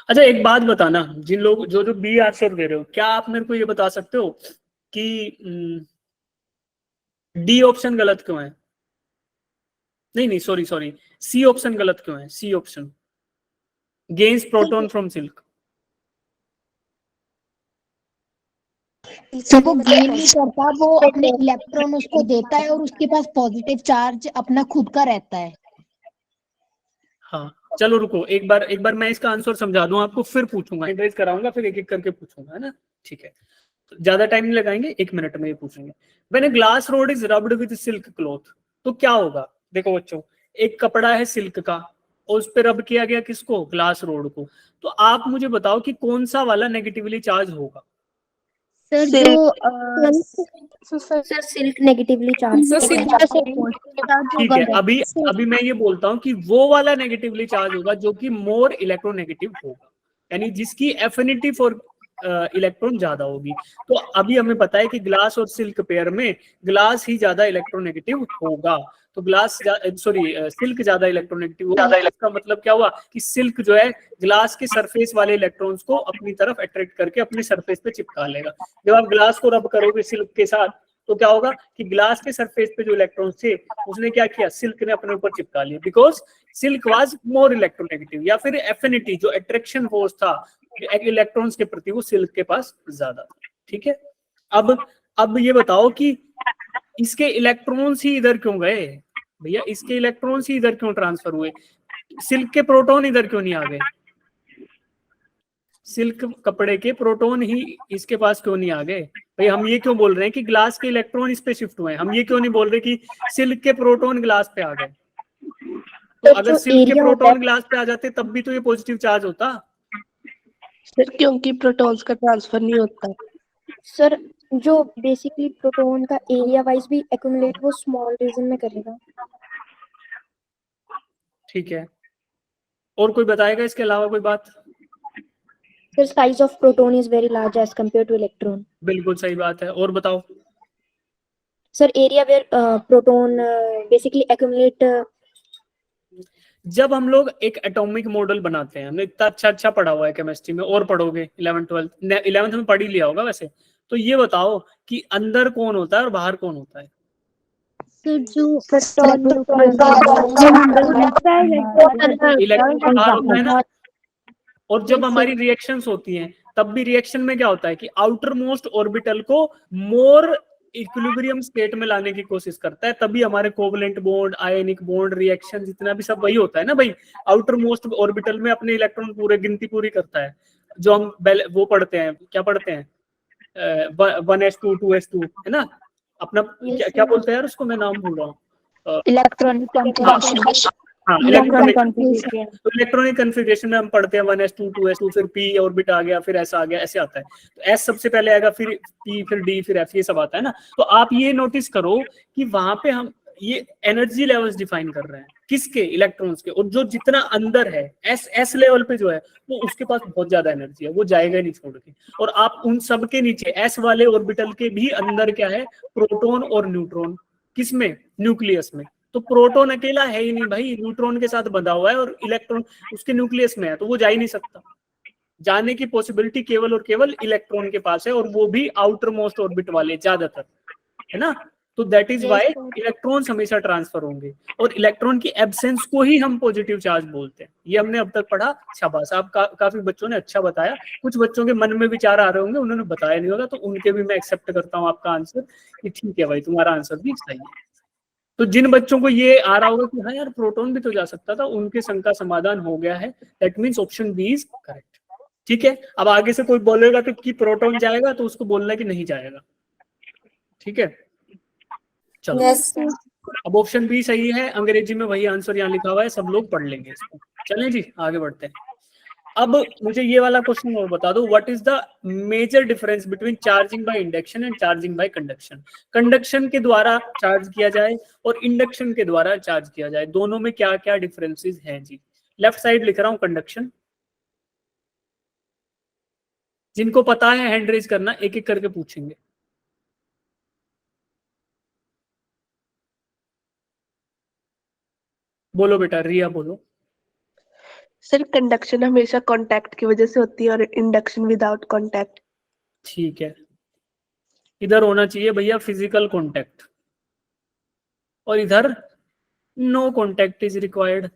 अच्छा एक बात बताना, जिन लोग जो बी आंसर दे रहे हो, क्या आप मेरे को ये बता सकते हो कि डी ऑप्शन गलत क्यों है? नहीं सॉरी, सी ऑप्शन गलत क्यों है? C option, gains proton from silk. तो वो गेन नहीं करता, वो अपने इलेक्ट्रॉन उसको देता है और उसके पास पॉजिटिव चार्ज अपना खुद का रहता है। हाँ चलो रुको, एक बार मैं इसका आंसर समझा दूं आपको, फिर पूछूंगा, एड्रेस कराऊंगा, फिर एक एक करके पूछूंगा, है ना, ठीक है। तो ज्यादा टाइम नहीं लगाएंगे, 1 मिनट में ये पूछेंगे। When a glass rod is rubbed with silk cloth, तो क्या होगा? देखो बच्चों, एक कपड़ा है सिल्क का और उस पर रब किया गया किसको? ग्लास रोड को। तो आप मुझे बताओ कि कौन सा वाला नेगेटिवली चार्ज होगा? सर जो सर सिल्क नेगेटिवली चार्ज ठीक है, अभी मैं ये बोलता हूँ कि वो वाला नेगेटिवली चार्ज होगा जो कि मोर इलेक्ट्रोनेगेटिव होगा, यानी जिसकी एफिनिटी फॉर इलेक्ट्रॉन ज्यादा होगी। तो अभी हमें पता है कि ग्लास और सिल्क पेयर में ग्लास ही ज्यादा इलेक्ट्रोनेगेटिव होगा, तो सिल्क ज्यादा इलेक्ट्रोनेगेटिव होगा। इसका मतलब क्या हुआ कि सिल्क जो है ग्लास के सरफेस वाले इलेक्ट्रॉन्स को अपनी तरफ अट्रैक्ट करके अपने सरफेस पे चिपका लेगा। जब आप ग्लास को रब करोगे सिल्क के साथ, तो क्या होगा कि ग्लास के सरफेस पे जो इलेक्ट्रॉन्स थे उसने क्या किया? सिल्क ने अपने ऊपर चिपका लिया, because silk was more electronegative, या फिर एफिनिटी जो अट्रैक्शन फोर्स था इलेक्ट्रॉन्स के प्रति वो सिल्क के पास ज्यादा था, ठीक है। अब ये बताओ कि इसके इलेक्ट्रॉन्स ही इधर क्यों गए भैया? इसके इलेक्ट्रॉन्स ही इधर क्यों ट्रांसफर हुए? सिल्क के प्रोटॉन इधर क्यों नहीं आ गए? सिल्क कपड़े के प्रोटॉन ही इसके पास क्यों नहीं आ गए? भाई हम ये क्यों बोल रहे हैं कि ग्लास के इलेक्ट्रॉन इस पे शिफ्ट हुए हैं? हम ये क्यों नहीं बोल रहे कि सिल्क के प्रोटॉन ग्लास पे आ गए? तो अगर सिल्क के प्रोटॉन ग्लास पे आ जाते तब भी तो ये पॉजिटिव चार्ज होता सर, क्योंकि प्रोटॉन्स का ट्रांसफर नहीं होता। सर जो बेसिकली प्रोटॉन का एरिया वाइज भी एक्यूमुलेट वो स्मॉल रीजन में करेगा। ठीक है, और कोई बताएगा इसके अलावा कोई बात? Sir size of proton is very large as compare to electron. बिल्कुल सही बात है, और बताओ? Sir area where proton basically accumulate. जब हम लोग एक एटॉमिक मॉडल बनाते हैं, हमने इतना अच्छा पढ़ा हुआ है केमिस्ट्री में, और पढ़ोगे 11th में पढ़ ही लिया होगा वैसे, तो ये बताओ कि अंदर कौन होता है और बाहर कौन होता है? सर जो इलेक्ट्रॉन बाहर होता है ना। और जब हमारी रिएक्शंस होती हैं तब भी रिएक्शन में क्या होता है कि आउटर मोस्ट ऑर्बिटल को मोर इक्विलिब्रियम स्टेट में लाने की कोशिश करता है, तभी हमारे covalent bond, ionic bond, reaction जितना भी सब वही होता है ना भाई। आउटर मोस्ट ऑर्बिटल में अपने इलेक्ट्रॉन पूरे गिनती पूरी करता है, जो हम वो पढ़ते हैं, क्या पढ़ते हैं, 1s2 2s2 है ना अपना, क्या बोलते हैं यार उसको, मैं नाम भूल रहा हूँ, इलेक्ट्रॉनिक कंफर्मेशन। हाँ इलेक्ट्रॉनिक इलेक्ट्रॉनिक, तो इलेक्ट्रॉनिक कन्फिग्रेशन में हम पढ़ते हैं 1s2 2s2, फिर p ऑर्बिट आ गया, फिर s आ गया, ऐसे आता है। तो s सबसे पहले आएगा, फिर p, फिर d, फिर f, ये सब आता है ना। तो आप ये नोटिस करो कि वहां पे हम ये एनर्जी लेवल्स डिफाइन कर रहे हैं, किसके, इलेक्ट्रॉन्स के, और जो जितना अंदर है s लेवल पे जो है वो उसके पास बहुत ज्यादा एनर्जी है, वो जाएगा नहीं छोड़ के। और आप उन सब के नीचे s वाले ऑर्बिटल के भी अंदर क्या है, प्रोटॉन और न्यूट्रॉन, किसमें, न्यूक्लियस में। तो प्रोटॉन अकेला है ही नहीं भाई, न्यूट्रॉन के साथ बंधा हुआ है, और इलेक्ट्रॉन उसके न्यूक्लियस में है, तो वो जा ही नहीं सकता। जाने की पॉसिबिलिटी केवल और केवल इलेक्ट्रॉन के पास है, और वो भी आउटर मोस्ट ऑर्बिट वाले ज्यादातर, है ना। तो दैट इज वाई इलेक्ट्रॉन्स हमेशा ट्रांसफर होंगे, और इलेक्ट्रॉन की एब्सेंस को ही हम पॉजिटिव चार्ज बोलते हैं। ये हमने अब तक पढ़ा। शाबाश, आप काफी बच्चों ने अच्छा बताया। कुछ बच्चों के मन में विचार आ रहे होंगे, उन्होंने बताया नहीं होगा, तो उनके भी मैं एक्सेप्ट करता हूँ आपका आंसर कि ठीक है भाई, तुम्हारा आंसर भी सही है। तो जिन बच्चों को ये आ रहा होगा कि हाँ यार प्रोटॉन भी तो जा सकता था, उनके शंका समाधान हो गया है। That means option B is correct. ठीक है, अब आगे से कोई बोलेगा तो कि प्रोटॉन जाएगा, तो उसको बोलना है कि नहीं जाएगा। ठीक है, चलो यस अब ऑप्शन बी सही है, अंग्रेजी में वही आंसर यहाँ लिखा हुआ है, सब लोग पढ़ लेंगे इसको। चलें जी, आगे बढ़ते हैं। अब मुझे ये वाला क्वेश्चन और बता दो, what is the major difference between charging by induction and charging by conduction. Conduction के द्वारा चार्ज किया जाए और इंडक्शन के द्वारा चार्ज किया जाए, दोनों में क्या क्या डिफरेंसेस हैं जी। लेफ्ट साइड लिख रहा हूं कंडक्शन, जिनको पता है हैंड रेज करना, एक एक करके पूछेंगे। बोलो बेटा, रिया बोलो। सर कंडक्शन हमेशा कांटेक्ट की वजह से होती है और इंडक्शन विदाउट कांटेक्ट। ठीक है, इधर होना चाहिए भैया फिजिकल कांटेक्ट, और इधर नो कांटेक्ट इज रिक्वायर्ड।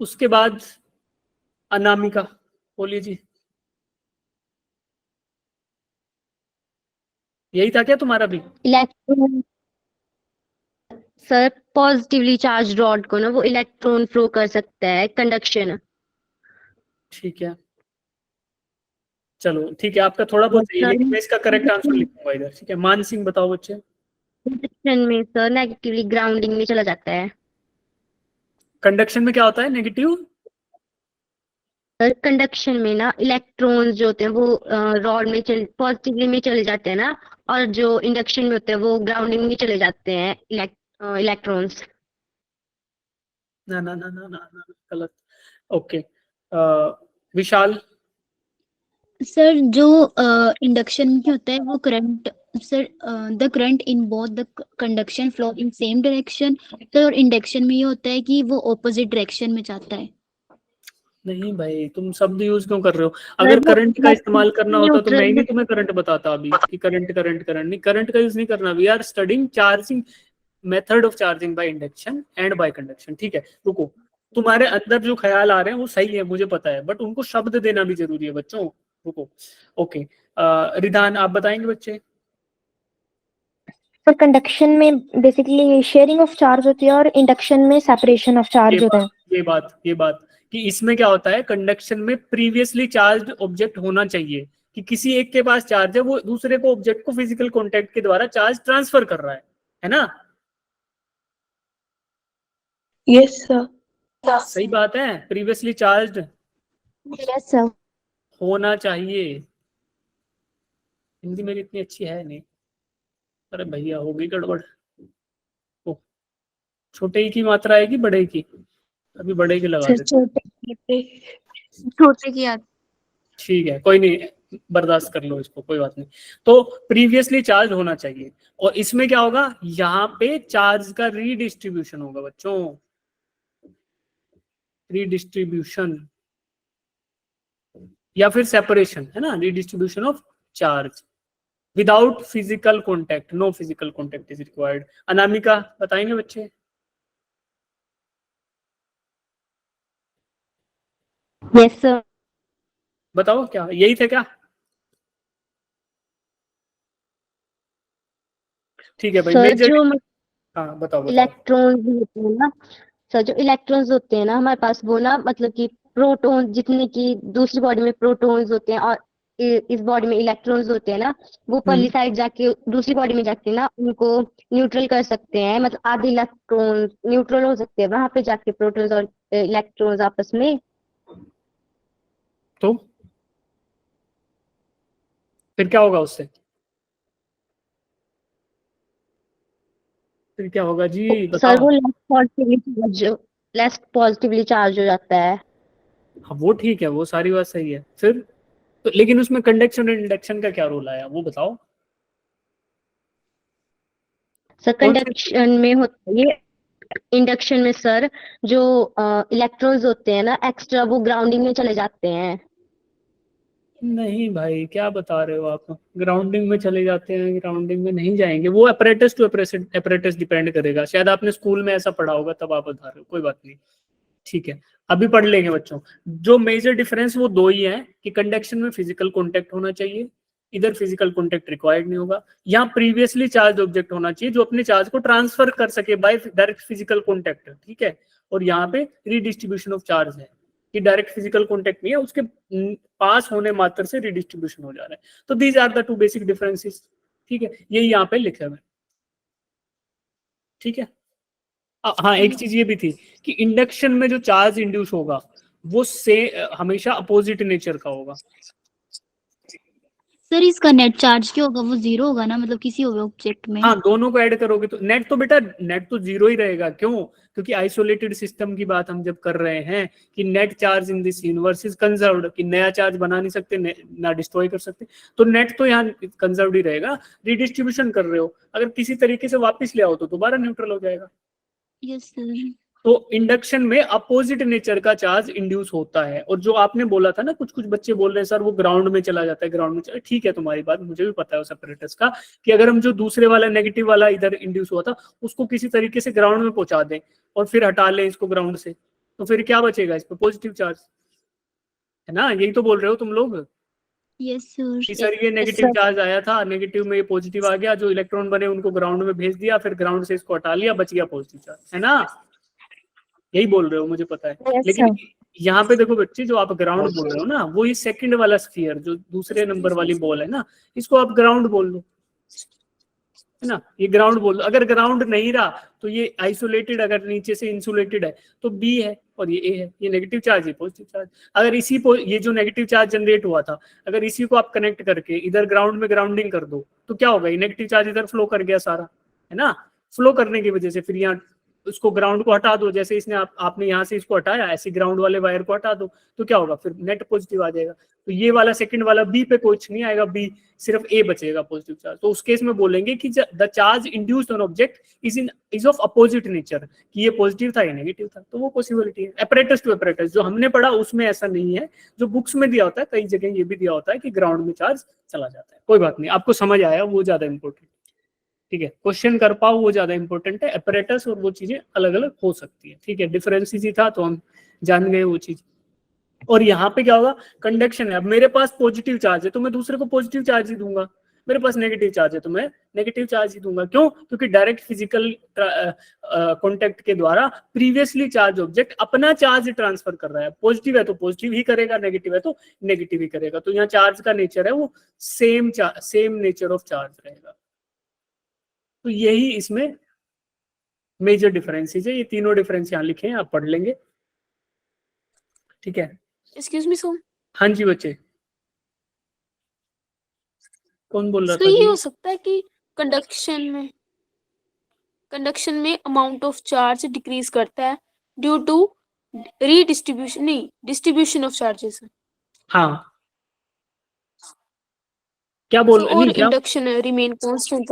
उसके बाद अनामिका बोलिए जी, यही था क्या तुम्हारा भी? Electron sir, positively charge rod को ना वो इलेक्ट्रॉन फ्लो कर सकता है, कंडक्शन। ठीक है, चलो ठीक है, आपका थोड़ा बहुत सही है, लेकिन मैं इसका करेक्ट आंसर लिखूंगा इधर। ठीक है, मान सिंह बताओ बच्चे। कंडक्शन में सर नेगेटिवली ग्राउंडिंग में चला जाता है। कंडक्शन में क्या होता है, नेगेटिव? सर कंडक्शन में ना इलेक्ट्रॉन्स जो होते हैं वो रॉड में पॉजिटिवली में चले जाते हैं ना, और जो इंडक्शन में होते हैं वो ग्राउंडिंग में चले जाते हैं इलेक्ट्रॉन्स। ना ना ना ना ना ना, गलत। ओके, विशाल। सर जो इंडक्शन में होता है वो current, sir the current in both the conduction flow in same direction. Sir और इंडक्शन में ये होता है कि वो ऑपोजिट डायरेक्शन में जाता है। नहीं भाई, तुम शब्द यूज क्यों कर रहे हो? अगर करंट का इस्तेमाल करना होता तो मैं ही नहीं तुम्हें करंट बताता अभी कि करंट करंट करंट नहीं, करंट का यूज नहीं करना। We are studying charging method of charging by induction and by conduction. ठीक है, रुको, तुम्हारे अंदर जो ख्याल आ रहे हैं वो सही है, मुझे पता है, बट उनको शब्द देना भी जरूरी है बच्चों। रुको, ओके, रिदान आप बताएंगे बच्चे। तो कंडक्शन में बेसिकली शेयरिंग ऑफ चार्ज होती है और इंडक्शन में सेपरेशन ऑफ चार्ज होता है। ये बात कि इसमें क्या होता है, कंडक्शन में प्रीवियसली चार्ज्ड ऑब्जेक्ट होना चाहिए, कि किसी एक के पास चार्ज है, वो दूसरे को ऑब्जेक्ट को फिजिकल कांटेक्ट के द्वारा चार्ज ट्रांसफर कर रहा है ना। Yes sir. सही बात है, प्रीवियसली चार्ज्ड यस सर। होना चाहिए। हिंदी मेरी इतनी अच्छी है नहीं। अरे भैया हो गई गड़बड़। ओ, छोटे ही की मात्रा आएगी बड़े की? अभी बड़े की लगा सर देते। छोटे की याद। ठीक है, कोई नहीं, बर्दाश्त कर लो इसको, कोई बात नहीं। तो प्रीवियसली चार्ज होना चाहिए, और इसमें क्या होगा, यहाँ पे चार्ज का रीडिस्ट्रीब्यूशन होगा बच्चों, रीडिस्ट्रीब्यूशन या फिर सेपरेशन, है ना, redistribution of charge without physical contact, no physical contact is required. Anamika बताएंगे बच्चे। Yes sir. बताओ क्या यही थे क्या? ठीक है भाई, सर मेजर। जो हाँ बताओ बताओ। इलेक्ट्रॉन्स होते हैं ना, सर जो इलेक्ट्रॉन्स होते हैं ना हमारे पास, वो ना मतलब कि प्रोटॉन जितने की दूसरी बॉडी में प्रोटॉन्स होते हैं और इस बॉडी में इलेक्ट्रॉन्स होते हैं ना, वो परली साइड जाके दूसरी बॉडी में जाके ना उनको न्यूट्रल कर सकते हैं, मतलब आधे इलेक्ट्रॉन्स न्यूट्रल हो सकते हैं वहां पे जाके प्रोटॉन्स और इलेक्ट्रॉन्स आपस में। तो फिर क्या होगा उससे? फिर क्या होगा जी, सर बताओ। वो लेस पॉजिटिवली चार्ज हो जाता है। हाँ वो ठीक है, वो सारी बात सही है। फिर तो लेकिन उसमें कंडक्शन और इंडक्शन का क्या रोल आया, वो बताओ। सर कौन से? कंडक्शन में होता है ये, इंडक्शन में सर जो इलेक्ट्रॉन्स होते हैं ना एक्स्ट्रा, वो ग्राउंडिंग में चले जाते हैं। नहीं भाई, क्या बता रहे हो आप? ग्राउंडिंग में चले जाते हैं? ग्राउंडिंग में नहीं जाएंगे, वो अपरेटस टू अपरेटस डिपेंड करेगा। शायद आपने स्कूल में ऐसा पढ़ा होगा तब आप बता रहे हो, कोई बात नहीं। ठीक है, अभी पढ़ लेंगे बच्चों। जो मेजर डिफरेंस वो दो ही है कि कंडक्शन में फिजिकल कांटेक्ट होना चाहिए, इधर फिजिकल कांटेक्ट रिक्वायर्ड नहीं होगा। यहाँ प्रीवियसली चार्ज ऑब्जेक्ट होना चाहिए जो अपने चार्ज को ट्रांसफर कर सके बाय डायरेक्ट फिजिकल कांटेक्ट, ठीक है। और यहाँ पे रीडिस्ट्रीब्यूशन ऑफ चार्ज है कि डायरेक्ट फिजिकल कांटेक्ट नहीं है, उसके पास होने मात्र से रीडिस्ट्रीब्यूशन हो जा रहा है। तो these are the two basic differences, ठीक है, यही यहाँ पे लिखे हुए हैं, ठीक है। हाँ एक चीज ये भी थी कि इंडक्शन में जो चार्ज इंड्यूस होगा वो से हमेशा अपोजिट नेचर का होगा। सर इसका नेट चार्ज क्या होगा, वो जीरो होगा ना, मतलब किसी ऑब्जेक्ट में? हाँ दोनों को ऐड करोगे तो नेट तो बेटा, नेट तो जीरो ही रहेगा। क्यों? क्योंकि आइसोलेटेड सिस्टम की बात हम जब कर रहे हैं कि net charge in this universe is conserved, कि नया चार्ज बना नहीं सकते ना डिस्ट्रॉय कर सकते, तो नेट तो यहाँ कंजर्व्ड ही रहेगा। रिडिस्ट्रीब्यूशन कर रहे हो, अगर किसी तरीके से वापस ले आओ तो दोबारा न्यूट्रल हो जाएगा। Yes sir. तो इंडक्शन में अपोजिट नेचर का चार्ज इंड्यूस होता है। और जो आपने बोला था ना, कुछ कुछ बच्चे बोल रहे हैं सर वो ग्राउंड में चला जाता है, ग्राउंड में चला, ठीक है तुम्हारी बात, मुझे भी पता है उस अपरेटस का, कि अगर हम जो दूसरे वाला नेगेटिव वाला इधर इंड्यूस हुआ था उसको किसी तरीके से ग्राउंड में पहुंचा दें और फिर हटा लें इसको ग्राउंड से, तो फिर क्या बचेगा इस पर? पॉजिटिव चार्ज, है ना? यही तो बोल रहे हो तुम लोग यस कि सर। सर ये नेगेटिव चार्ज आया था, नेगेटिव में ये पॉजिटिव आ गया, जो इलेक्ट्रॉन बने उनको ग्राउंड में भेज दिया, फिर ग्राउंड से इसको हटा लिया, बच गया पॉजिटिव चार्ज, है ना? यही बोल रहे हो, मुझे पता है। Yes, लेकिन sir. यहाँ पे देखो बच्चे, जो आप ग्राउंड बोल रहे हो ना, वो ये सेकंड वाला स्फीयर जो दूसरे नंबर वाली बॉल है ना, इसको आप ग्राउंड बोल दो, है ना? ये ग्राउंड बोल दो। अगर ग्राउंड नहीं रहा तो ये आइसोलेटेड, अगर नीचे से इंसुलेटेड है तो बी है और ये ए है, ये नेगेटिव चार्ज है, पॉजिटिव चार्ज। अगर ये जो नेगेटिव चार्ज जनरेट हुआ था, अगर इसी को आप कनेक्ट करके इधर ग्राउंड में ग्राउंडिंग कर दो तो क्या होगा? ये नेगेटिव चार्ज इधर फ्लो कर गया सारा, है ना? फ्लो करने की वजह से फिर यहाँ उसको ग्राउंड को हटा दो, जैसे इसने आपने यहाँ से इसको हटाया, ऐसे ग्राउंड वाले वायर को हटा दो तो क्या होगा? फिर नेट पॉजिटिव आ जाएगा। तो ये वाला सेकंड वाला बी पे कुछ नहीं आएगा, बी सिर्फ ए बचेगा पॉजिटिव चार्ज। तो उस केस में बोलेंगे कि the charge induced on object is of opposite nature, कि ये पॉजिटिव था या नेगेटिव था। तो वो पॉसिबिलिटी है। अपरेटस टू अपरेटस जो हमने पढ़ा उसमें ऐसा नहीं है, जो बुक्स में दिया होता है कई जगह ये भी दिया होता है कि ग्राउंड में चार्ज चला जाता है। कोई बात नहीं, आपको समझ आया, वो ज्यादा इंपॉर्टेंट, ठीक है। क्वेश्चन कर पाओ वो ज्यादा इंपॉर्टेंट है। अपरेटस और वो चीजें अलग अलग हो सकती है, ठीक है। डिफरेंस ही था तो हम जान गए वो चीज। और यहाँ पे क्या होगा? कंडक्शन है। अब मेरे पास पॉजिटिव चार्ज है तो मैं दूसरे को पॉजिटिव चार्ज ही दूंगा, मेरे पास नेगेटिव चार्ज है तो मैं नेगेटिव चार्ज ही दूंगा। क्यों? क्योंकि डायरेक्ट फिजिकल कांटेक्ट के द्वारा प्रीवियसली चार्ज ऑब्जेक्ट अपना चार्ज ट्रांसफर कर रहा है। पॉजिटिव है तो पॉजिटिव ही करेगा, नेगेटिव है तो नेगेटिव ही करेगा। तो यहाँ चार्ज का नेचर है वो सेम नेचर ऑफ चार्ज रहेगा। तो यही इसमें मेजर डिफरेंसेस है। ये तीनों डिफरेंस यहाँ लिखे हैं, आप पढ़ लेंगे, ठीक है। एक्सक्यूज मी सर, हाँ जी बच्चे, कौन बोल रहा तो था ये जी? हो सकता है कि कंडक्शन में अमाउंट ऑफ चार्ज डिक्रीज करता है due to distribution of charges, हाँ क्या बोल और नहीं क्या? Induction remain constant.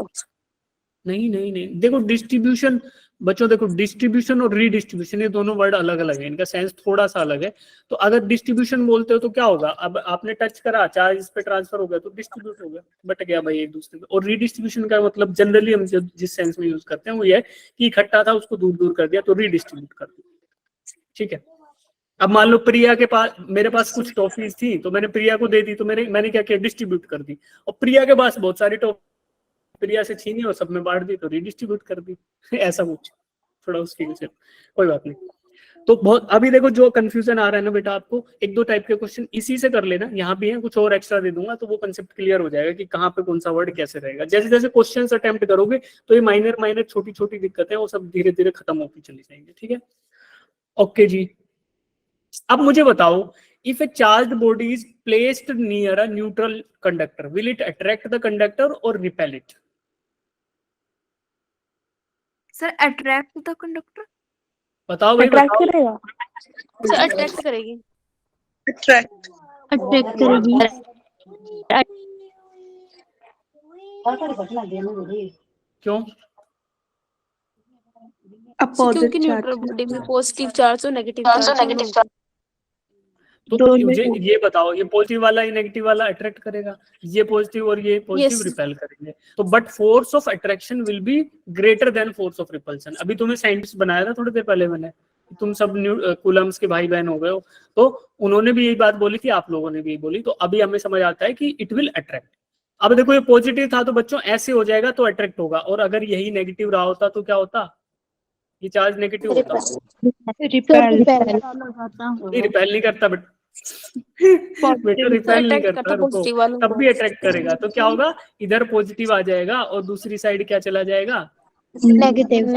नहीं नहीं नहीं, देखो डिस्ट्रीब्यूशन, बच्चों देखो डिस्ट्रीब्यूशन और रीडिस्ट्रीब्यूशन ये दोनों वर्ड अलग अलग है, इनका सेंस थोड़ा सा अलग है। तो अगर डिस्ट्रीब्यूशन बोलते हो तो क्या होगा? अब आपने टच करा, चार्ज इस पे ट्रांसफर हो गया तो डिस्ट्रीब्यूट हो गया, बट गया भाई एक दूसरे पे। और रीडिस्ट्रीब्यूशन का मतलब जनरली हम जिस सेंस में यूज करते हैं वो ये है कि इकट्ठा था उसको दूर दूर कर दिया तो रीडिस्ट्रीब्यूट कर दिया, ठीक है। अब मान लो प्रिया के पास, मेरे पास कुछ टॉफीज थी तो मैंने प्रिया को दे दी, तो मैंने क्या किया, डिस्ट्रीब्यूट कर दी। और प्रिया के पास बहुत सारी टॉफी, प्रिया से छीनी और सब में बांट दी तो रिडिस्ट्रीब्यूट कर दी। ऐसा कुछ थोड़ा उस फील से, कोई बात नहीं। तो बहुत, अभी देखो जो कंफ्यूजन आ रहा है ना बेटा, आपको एक दो टाइप के क्वेश्चन इसी से कर लेना, यहाँ भी है, कुछ और एक्स्ट्रा दे दूंगा तो वो कंसेप्ट क्लियर हो जाएगा कि कहाँ पे कौन सा वर्ड कैसे रहेगा। जैसे जैसे क्वेश्चंस अटेम्प्ट करोगे तो ये माइनर माइनर छोटी छोटी दिक्कतें वो सब धीरे धीरे खत्म होती चली जाएंगी, ठीक है। ओके जी, अब मुझे बताओ, if a charged body is placed near a neutral conductor, will it attract the conductor or repel it? Sir attract the conductor, बताओ भाई, अट्रैक्ट बताओ। करेगा, सर अट्रैक्ट करेगी। अट्रैक्ट अट्रैक्ट करेगी। क्यों? अपोजिट क्योंकि न्यूट्रल चार्ज बॉडी में पॉजिटिव चार्ज और नेगेटिव चार्ज तो दोनों मुझे में। ये बताओ, ये पॉजिटिव वाला ये नेगेटिव वाला अट्रैक्ट करेगा, ये पॉजिटिव और ये पॉजिटिव Yes. रिपेल करेंगे। तो but force of attraction will be greater than force of repulsion. अभी तुम्हें साइंटिस्ट बनाया था थोड़ी देर पहले मैंने, तुम सब कूलम्स के भाई बहन हो गए हो, तो उन्होंने भी यही बात बोली थी, आप लोगों ने भी यही बोली, तो अभी हमें समझ आता है कि इट विल अट्रैक्ट। अब देखो ये पॉजिटिव था तो बच्चों ऐसे हो जाएगा तो अट्रैक्ट होगा, और अगर यही नेगेटिव रहा होता तो क्या होता, ये चार्ज नेगेटिव होता। रिपेल नहीं रिपेल नहीं करता बट बेटा रिपेल नहीं करता, रुको, पॉजिटिव वालों तब को। भी अट्रैक्ट करेगा। तो क्या होगा, इधर पॉजिटिव आ जाएगा और दूसरी साइड क्या चला जाएगा, नेगेटिव। तो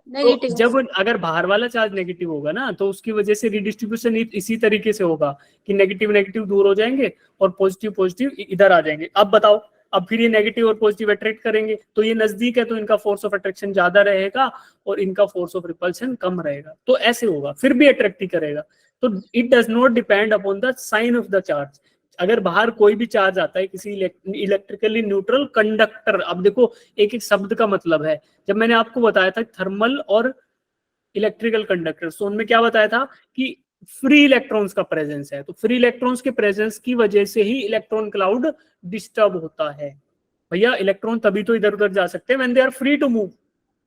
नेगेटिव। जब अगर बाहर वाला चार्ज नेगेटिव होगा ना तो उसकी वजह से रिडिस्ट्रीब्यूशन इसी तरीके से होगा कि नेगेटिव नेगेटिव दूर हो जाएंगे और पॉजिटिव पॉजिटिव इधर आ जाएंगे। अब बताओ, अब फिर ये नेगेटिव और पॉजिटिव अट्रैक्ट करेंगे तो ये नजदीक है तो इनका फोर्स ऑफ अट्रैक्शन ज्यादा रहेगा और इनका फोर्स ऑफ रिपल्शन कम रहेगा, तो ऐसे होगा, फिर भी अट्रैक्ट ही करेगा। तो it does not depend upon the sign of the charge. अगर बाहर कोई भी चार्ज आता है किसी इलेक्ट्रिकली न्यूट्रल कंडक्टर, अब देखो एक एक शब्द का मतलब है। जब मैंने आपको बताया था थर्मल और इलेक्ट्रिकल कंडक्टर, तो उनमें क्या बताया था कि फ्री इलेक्ट्रॉन्स का प्रेजेंस है, तो फ्री इलेक्ट्रॉन्स के प्रेजेंस की वजह से ही इलेक्ट्रॉन क्लाउड डिस्टर्ब होता है। भैया इलेक्ट्रॉन तभी तो इधर उधर जा सकते हैं when they are free to move,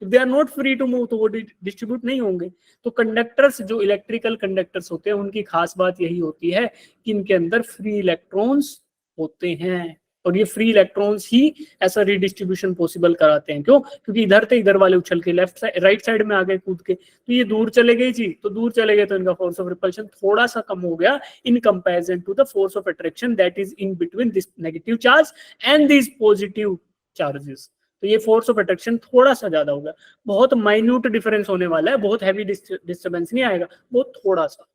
if they are not free to move तो वो डिस्ट्रीब्यूट नहीं होंगे। तो कंडक्टर्स जो इलेक्ट्रिकल कंडक्टर्स होते हैं उनकी खास बात यही होती है कि इनके अंदर फ्री इलेक्ट्रॉन्स होते हैं, और ये फ्री इलेक्ट्रॉन्स ही ऐसा रिडिस्ट्रीब्यूशन पॉसिबल कराते हैं। क्यों? क्योंकि इधर से इधर वाले उछल के लेफ्ट साइड राइट साइड में आ गए कूद के, तो ये दूर चले गए जी, तो दूर चले गए तो इनका फोर्स ऑफ रिपल्शन थोड़ा सा कम हो गया in comparison to the force of attraction that is in between this negative charge and this positive charges. तो ये फोर्स ऑफ अट्रैक्शन थोड़ा सा ज्यादा होगा, बहुत माइन्यूट डिफरेंस होने वाला है, बहुत हैवी डिस्टर्बेंस नहीं आएगा, बहुत थोड़ा सा,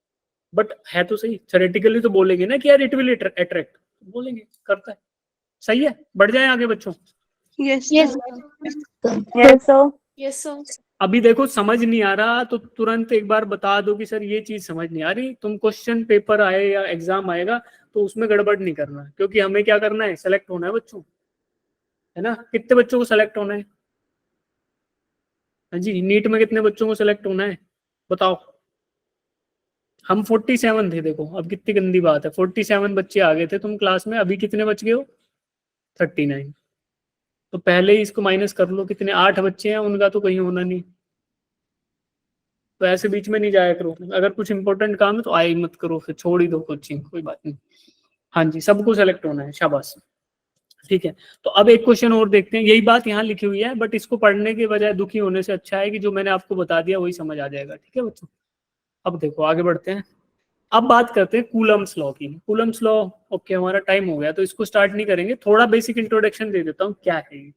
बट है तो सही। थ्योरेटिकली तो बोलेंगे ना कि यार इट विल अट्रैक्ट, बोलेंगे, करता है, सही है। बढ़ जाए आगे बच्चों। Yes yes yes sir. अभी देखो समझ नहीं आ रहा तो तुरंत एक बार बता दो कि सर ये चीज समझ नहीं आ रही। तुम क्वेश्चन पेपर आए या एग्जाम आएगा तो उसमें गड़बड़ नहीं करना, क्योंकि हमें क्या करना है, सेलेक्ट होना है बच्चों, है ना। कितने बच्चों को सेलेक्ट होना है? हाँ जी, नीट में कितने बच्चों को सेलेक्ट होना है बताओ। हम 47 थे, देखो अब कितनी गंदी बात है, 47 बच्चे आ गए थे तुम क्लास में, अभी कितने बच गए हो? 39। तो पहले ही इसको माइनस कर लो, कितने 8 बच्चे हैं, उनका तो कहीं होना नहीं। तो ऐसे बीच में नहीं जाया करो, अगर कुछ इंपॉर्टेंट काम है तो आए मत करो, फिर छोड़ ही दो कोचिंग, कोई बात नहीं। हाँ जी, सबको सेलेक्ट होना है, शाबाश, ठीक है। तो अब एक क्वेश्चन और देखते हैं, यही बात यहाँ लिखी हुई है, बट इसको पढ़ने के बजाय दुखी होने से अच्छा है कि जो मैंने आपको बता दिया वही समझ आ जाएगा, ठीक है बच्चों। अब देखो आगे बढ़ते हैं, अब बात करते हैं कूलम्स लॉ की। कूलम्स लॉ, ओके हमारा टाइम हो गया तो इसको स्टार्ट नहीं करेंगे, थोड़ा बेसिक इंट्रोडक्शन दे देता हूँ क्या है ये।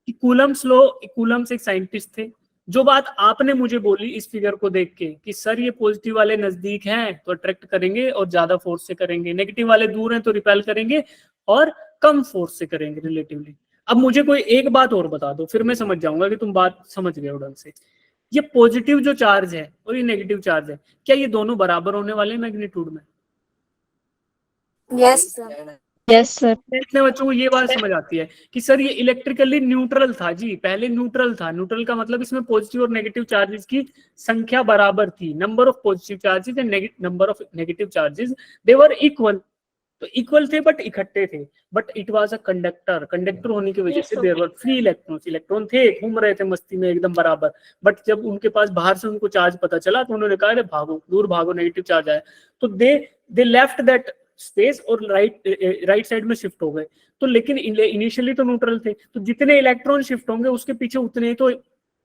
कि कूलम्स लॉ, कूलम्स एक साइंटिस्ट थे। जो बात आपने मुझे बोली इस फिगर को देख के कि सर ये पॉजिटिव वाले नजदीक हैं तो अट्रैक्ट करेंगे और ज्यादा फोर्स से करेंगे, नेगेटिव वाले दूर हैं तो रिपेल करेंगे और कम फोर्स से करेंगे रिलेटिवली। अब मुझे कोई एक बात और बता दो, फिर मैं समझ जाऊंगा कि तुम बात समझ गए हो ढंग से। ये पॉजिटिव जो चार्ज है और ये नेगेटिव चार्ज है, क्या ये दोनों बराबर होने वाले हैं मैग्नीट्यूड में? Yes sir. Yes sir. कितने बच्चों को ये बात समझ आती है कि सर ये इलेक्ट्रिकली न्यूट्रल था जी, पहले न्यूट्रल था। न्यूट्रल का मतलब इसमें पॉजिटिव और नेगेटिव चार्जेस की संख्या बराबर थी, number of positive charges and number of negative charges they were equal. तो इक्वल थे बट इकट्ठे थे, but it was a conductor, conductor होने की वजह से there were free electrons, electron थे, घूम रहे थे मस्ती में एकदम बराबर, बट जब उनके पास बाहर से उनको चार्ज पता चला तो उन्होंने कहा अरे भागो, दूर भागो, नेगेटिव चार्ज आया, तो दे लेफ्ट दैट स्पेस और राइट साइड में शिफ्ट हो गए। तो लेकिन इनिशियली तो न्यूट्रल थे, तो जितने इलेक्ट्रॉन शिफ्ट होंगे उसके पीछे उतने ही तो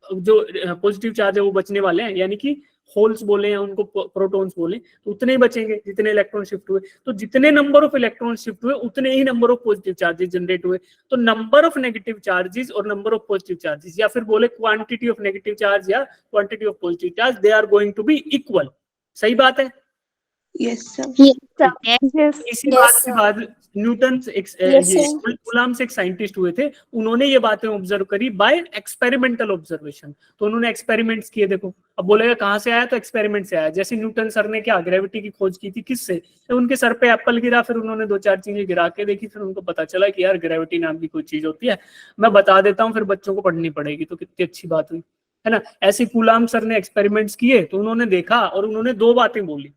जो पॉजिटिव चार्ज है वो बचने वाले हैं, यानी कि होल्स बोले या उनको प्रोटॉन्स बोले, तो उतने ही बचेंगे जितने इलेक्ट्रॉन शिफ्ट हुए। तो जितने नंबर ऑफ इलेक्ट्रॉन शिफ्ट हुए उतने ही number of positive charges generate हुए। तो नंबर ऑफ नेगेटिव चार्जेस और नंबर ऑफ पॉजिटिव चार्जेस, या फिर बोले क्वांटिटी ऑफ नेगेटिव चार्ज या quantity of positive charge, they are going to be equal. सही बात है? Yes, sir. इसी बात के बाद न्यूटन कूलाम से एक साइंटिस्ट हुए थे, उन्होंने ये बातें ऑब्जर्व करी बाय एक्सपेरिमेंटल ऑब्जर्वेशन। तो उन्होंने एक्सपेरिमेंट्स किए, देखो अब बोलेगा कहाँ से आया, तो एक्सपेरिमेंट से आया। जैसे न्यूटन सर ने क्या ग्रेविटी की खोज की थी, किससे? तो उनके सर पे एप्पल गिरा, फिर उन्होंने 2-4 चीजें गिरा के देखी, फिर उनको पता चला कि यार ग्रेविटी नाम की कोई चीज होती है। मैं बता देता हूँ, फिर बच्चों को पढ़नी पड़ेगी, तो कितनी अच्छी बात हुई है ना। ऐसे कूलाम सर ने एक्सपेरिमेंट्स किए, तो उन्होंने देखा और उन्होंने 2 बातें बोली।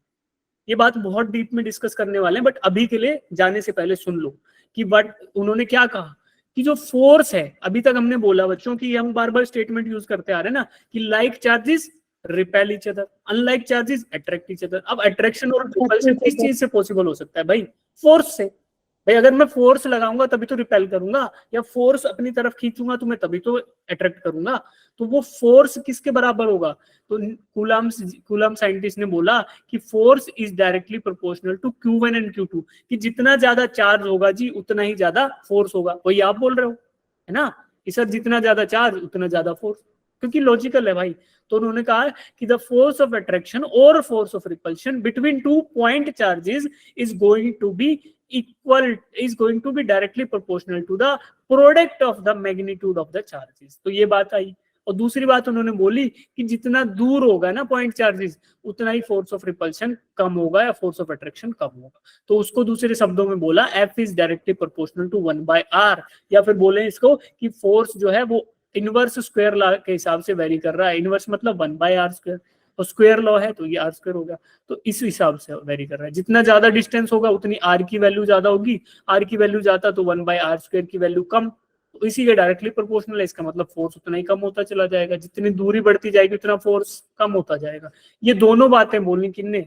ये बात बहुत डीप में डिस्कस करने वाले हैं, बट अभी के लिए जाने से पहले सुन लो कि बट उन्होंने क्या कहा कि जो फोर्स है, अभी तक हमने बोला बच्चों की, हम बार बार स्टेटमेंट यूज करते आ रहे हैं ना कि like charges repel each other, unlike charges attract each other. अब अट्रैक्शन और रिपल्शन किस चीज से पॉसिबल हो सकता है भाई? फोर्स से। भाई अगर मैं फोर्स लगाऊंगा तभी तो रिपेल करूंगा, या फोर्स अपनी तरफ खींचूंगा तो मैं तभी तो अट्रैक्ट करूंगा। तो वो फोर्स किसके बराबर होगा? तो कूलाम साइंटिस्ट ने बोला कि force is directly proportional to Q1 and Q2, कि जितना ज्यादा चार्ज होगा जी उतना ही ज्यादा फोर्स होगा। वही आप बोल रहे हो है ना कि सर जितना ज्यादा चार्ज उतना ज्यादा फोर्स, क्योंकि लॉजिकल है भाई। तो उन्होंने कहा कि द फोर्स ऑफ अट्रैक्शन और force of repulsion between 2 point charges is going to be equal, is going to be directly proportional to the product of the magnitude of the charges। तो ये बात आई। और दूसरी बात उन्होंने बोली कि जितना दूर होगा ना पॉइंट चार्जेस, उतना ही फोर्स ऑफ रिपल्शन कम होगा या फोर्स ऑफ अट्रैक्शन कम होगा। तो उसको दूसरे शब्दों में बोला F is directly proportional to 1/r, या फिर बोले इसको कि फोर्स जो है वो इनवर्स स्क्वायर लॉ के हिसाब से वेरी कर रहा है। इनवर्स मतलब 1/r², और स्क्वायर लॉ है तो ये r² होगा। तो इस हिसाब से वेरी कर रहा है, जितना ज्यादा डिस्टेंस होगा उतनी r की वैल्यू ज्यादा होगी, r की वैल्यू ज्यादा तो 1/r² की वैल्यू कम, तो इसी के डायरेक्टली प्रोपोर्शनल है। इसका मतलब फोर्स उतना ही कम होता चला जाएगा, जितनी दूरी बढ़ती जाएगी उतना फोर्स कम होता जाएगा। ये दोनों बातें बोली किसने?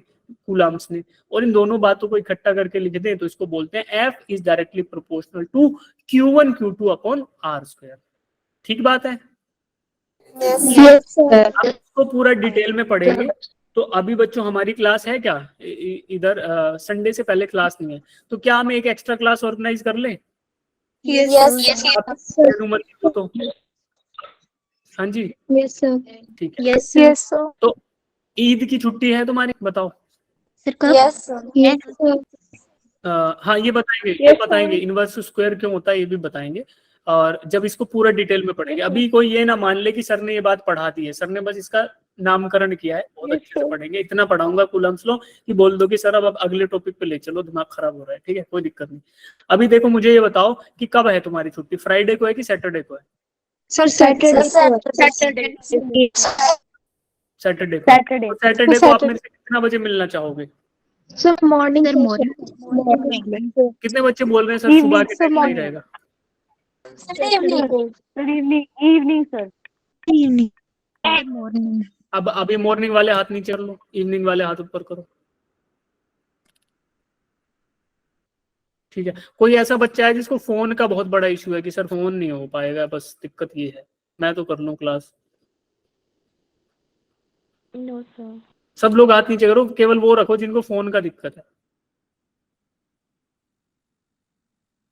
कूलाम्स ने। और इन दोनों बातों को इकट्ठा करके लिख दें तो इसको बोलते हैं F is directly proportional to Q1 Q2 upon r²। ठीक बात है? इसको पूरा डिटेल में पढ़ेंगे। तो अभी बच्चों हमारी क्लास है क्या? इधर संडे से पहले क्लास नहीं है, तो क्या हम एक एक्स्ट्रा क्लास ऑर्गेनाइज कर लें? तो हाँ जी, ठीक है। तो ईद की छुट्टी है तुम्हारी, बताओ। हाँ ये बताएंगे इनवर्स स्क्वायर क्यों होता है, ये भी बताएंगे। और जब इसको पूरा डिटेल में पढ़ेंगे, अभी कोई ये ना मान ले कि सर ने ये बात पढ़ा दी है, सर ने बस इसका नामकरण किया है। बहुत अच्छे से पढ़ेंगे, इतना पढ़ाऊंगा कूलम्स लॉ कि बोल दो कि सर अब अगले टॉपिक पे ले चलो, दिमाग खराब हो रहा है। ठीक है, कोई दिक्कत नहीं। अभी देखो मुझे ये बताओ कि कब है तुम्हारी छुट्टी, फ्राइडे को है कि सैटरडे को है? सर सैटरडे सैटरडे को आप मेरे से कितना बजे मिलना चाहोगे? Sir morning. कितने बच्चे बोल रहे हैं सर सुबह के टाइम नहीं रहेगा? अब अभी मॉर्निंग वाले हाथ नीचे कर लो, इवनिंग वाले हाथ ऊपर करो। ठीक है, कोई ऐसा बच्चा है जिसको फोन का बहुत बड़ा इशू है कि सर फोन नहीं हो पाएगा, बस दिक्कत ये है, मैं तो कर लूं क्लास? No sir. सब लोग हाथ नीचे करो, केवल वो रखो जिनको फोन का दिक्कत है।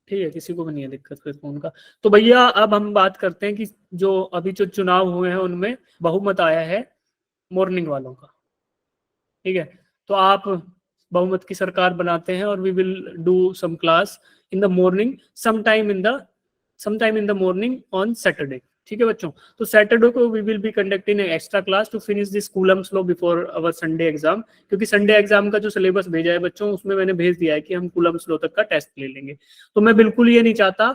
ठीक है, किसी को भी नहीं है दिक्कत फिर फोन का। तो भैया अब हम बात करते हैं कि जो अभी जो चुनाव हुए हैं उनमें बहुमत आया है मॉर्निंग वालों का। ठीक है, तो आप बहुमत की सरकार बनाते हैं और we will do some class in the morning, sometime in the morning on Saturday. ठीक है बच्चों, तो सैटरडे को we will be conducting extra class to finish this Coulomb's law before our Sunday exam, क्योंकि संडे एग्जाम का जो सिलेबस भेजा है बच्चों उसमें मैंने भेज दिया है कि हम कूलम्स लॉ तक का टेस्ट ले लेंगे। तो मैं बिल्कुल ये नहीं चाहता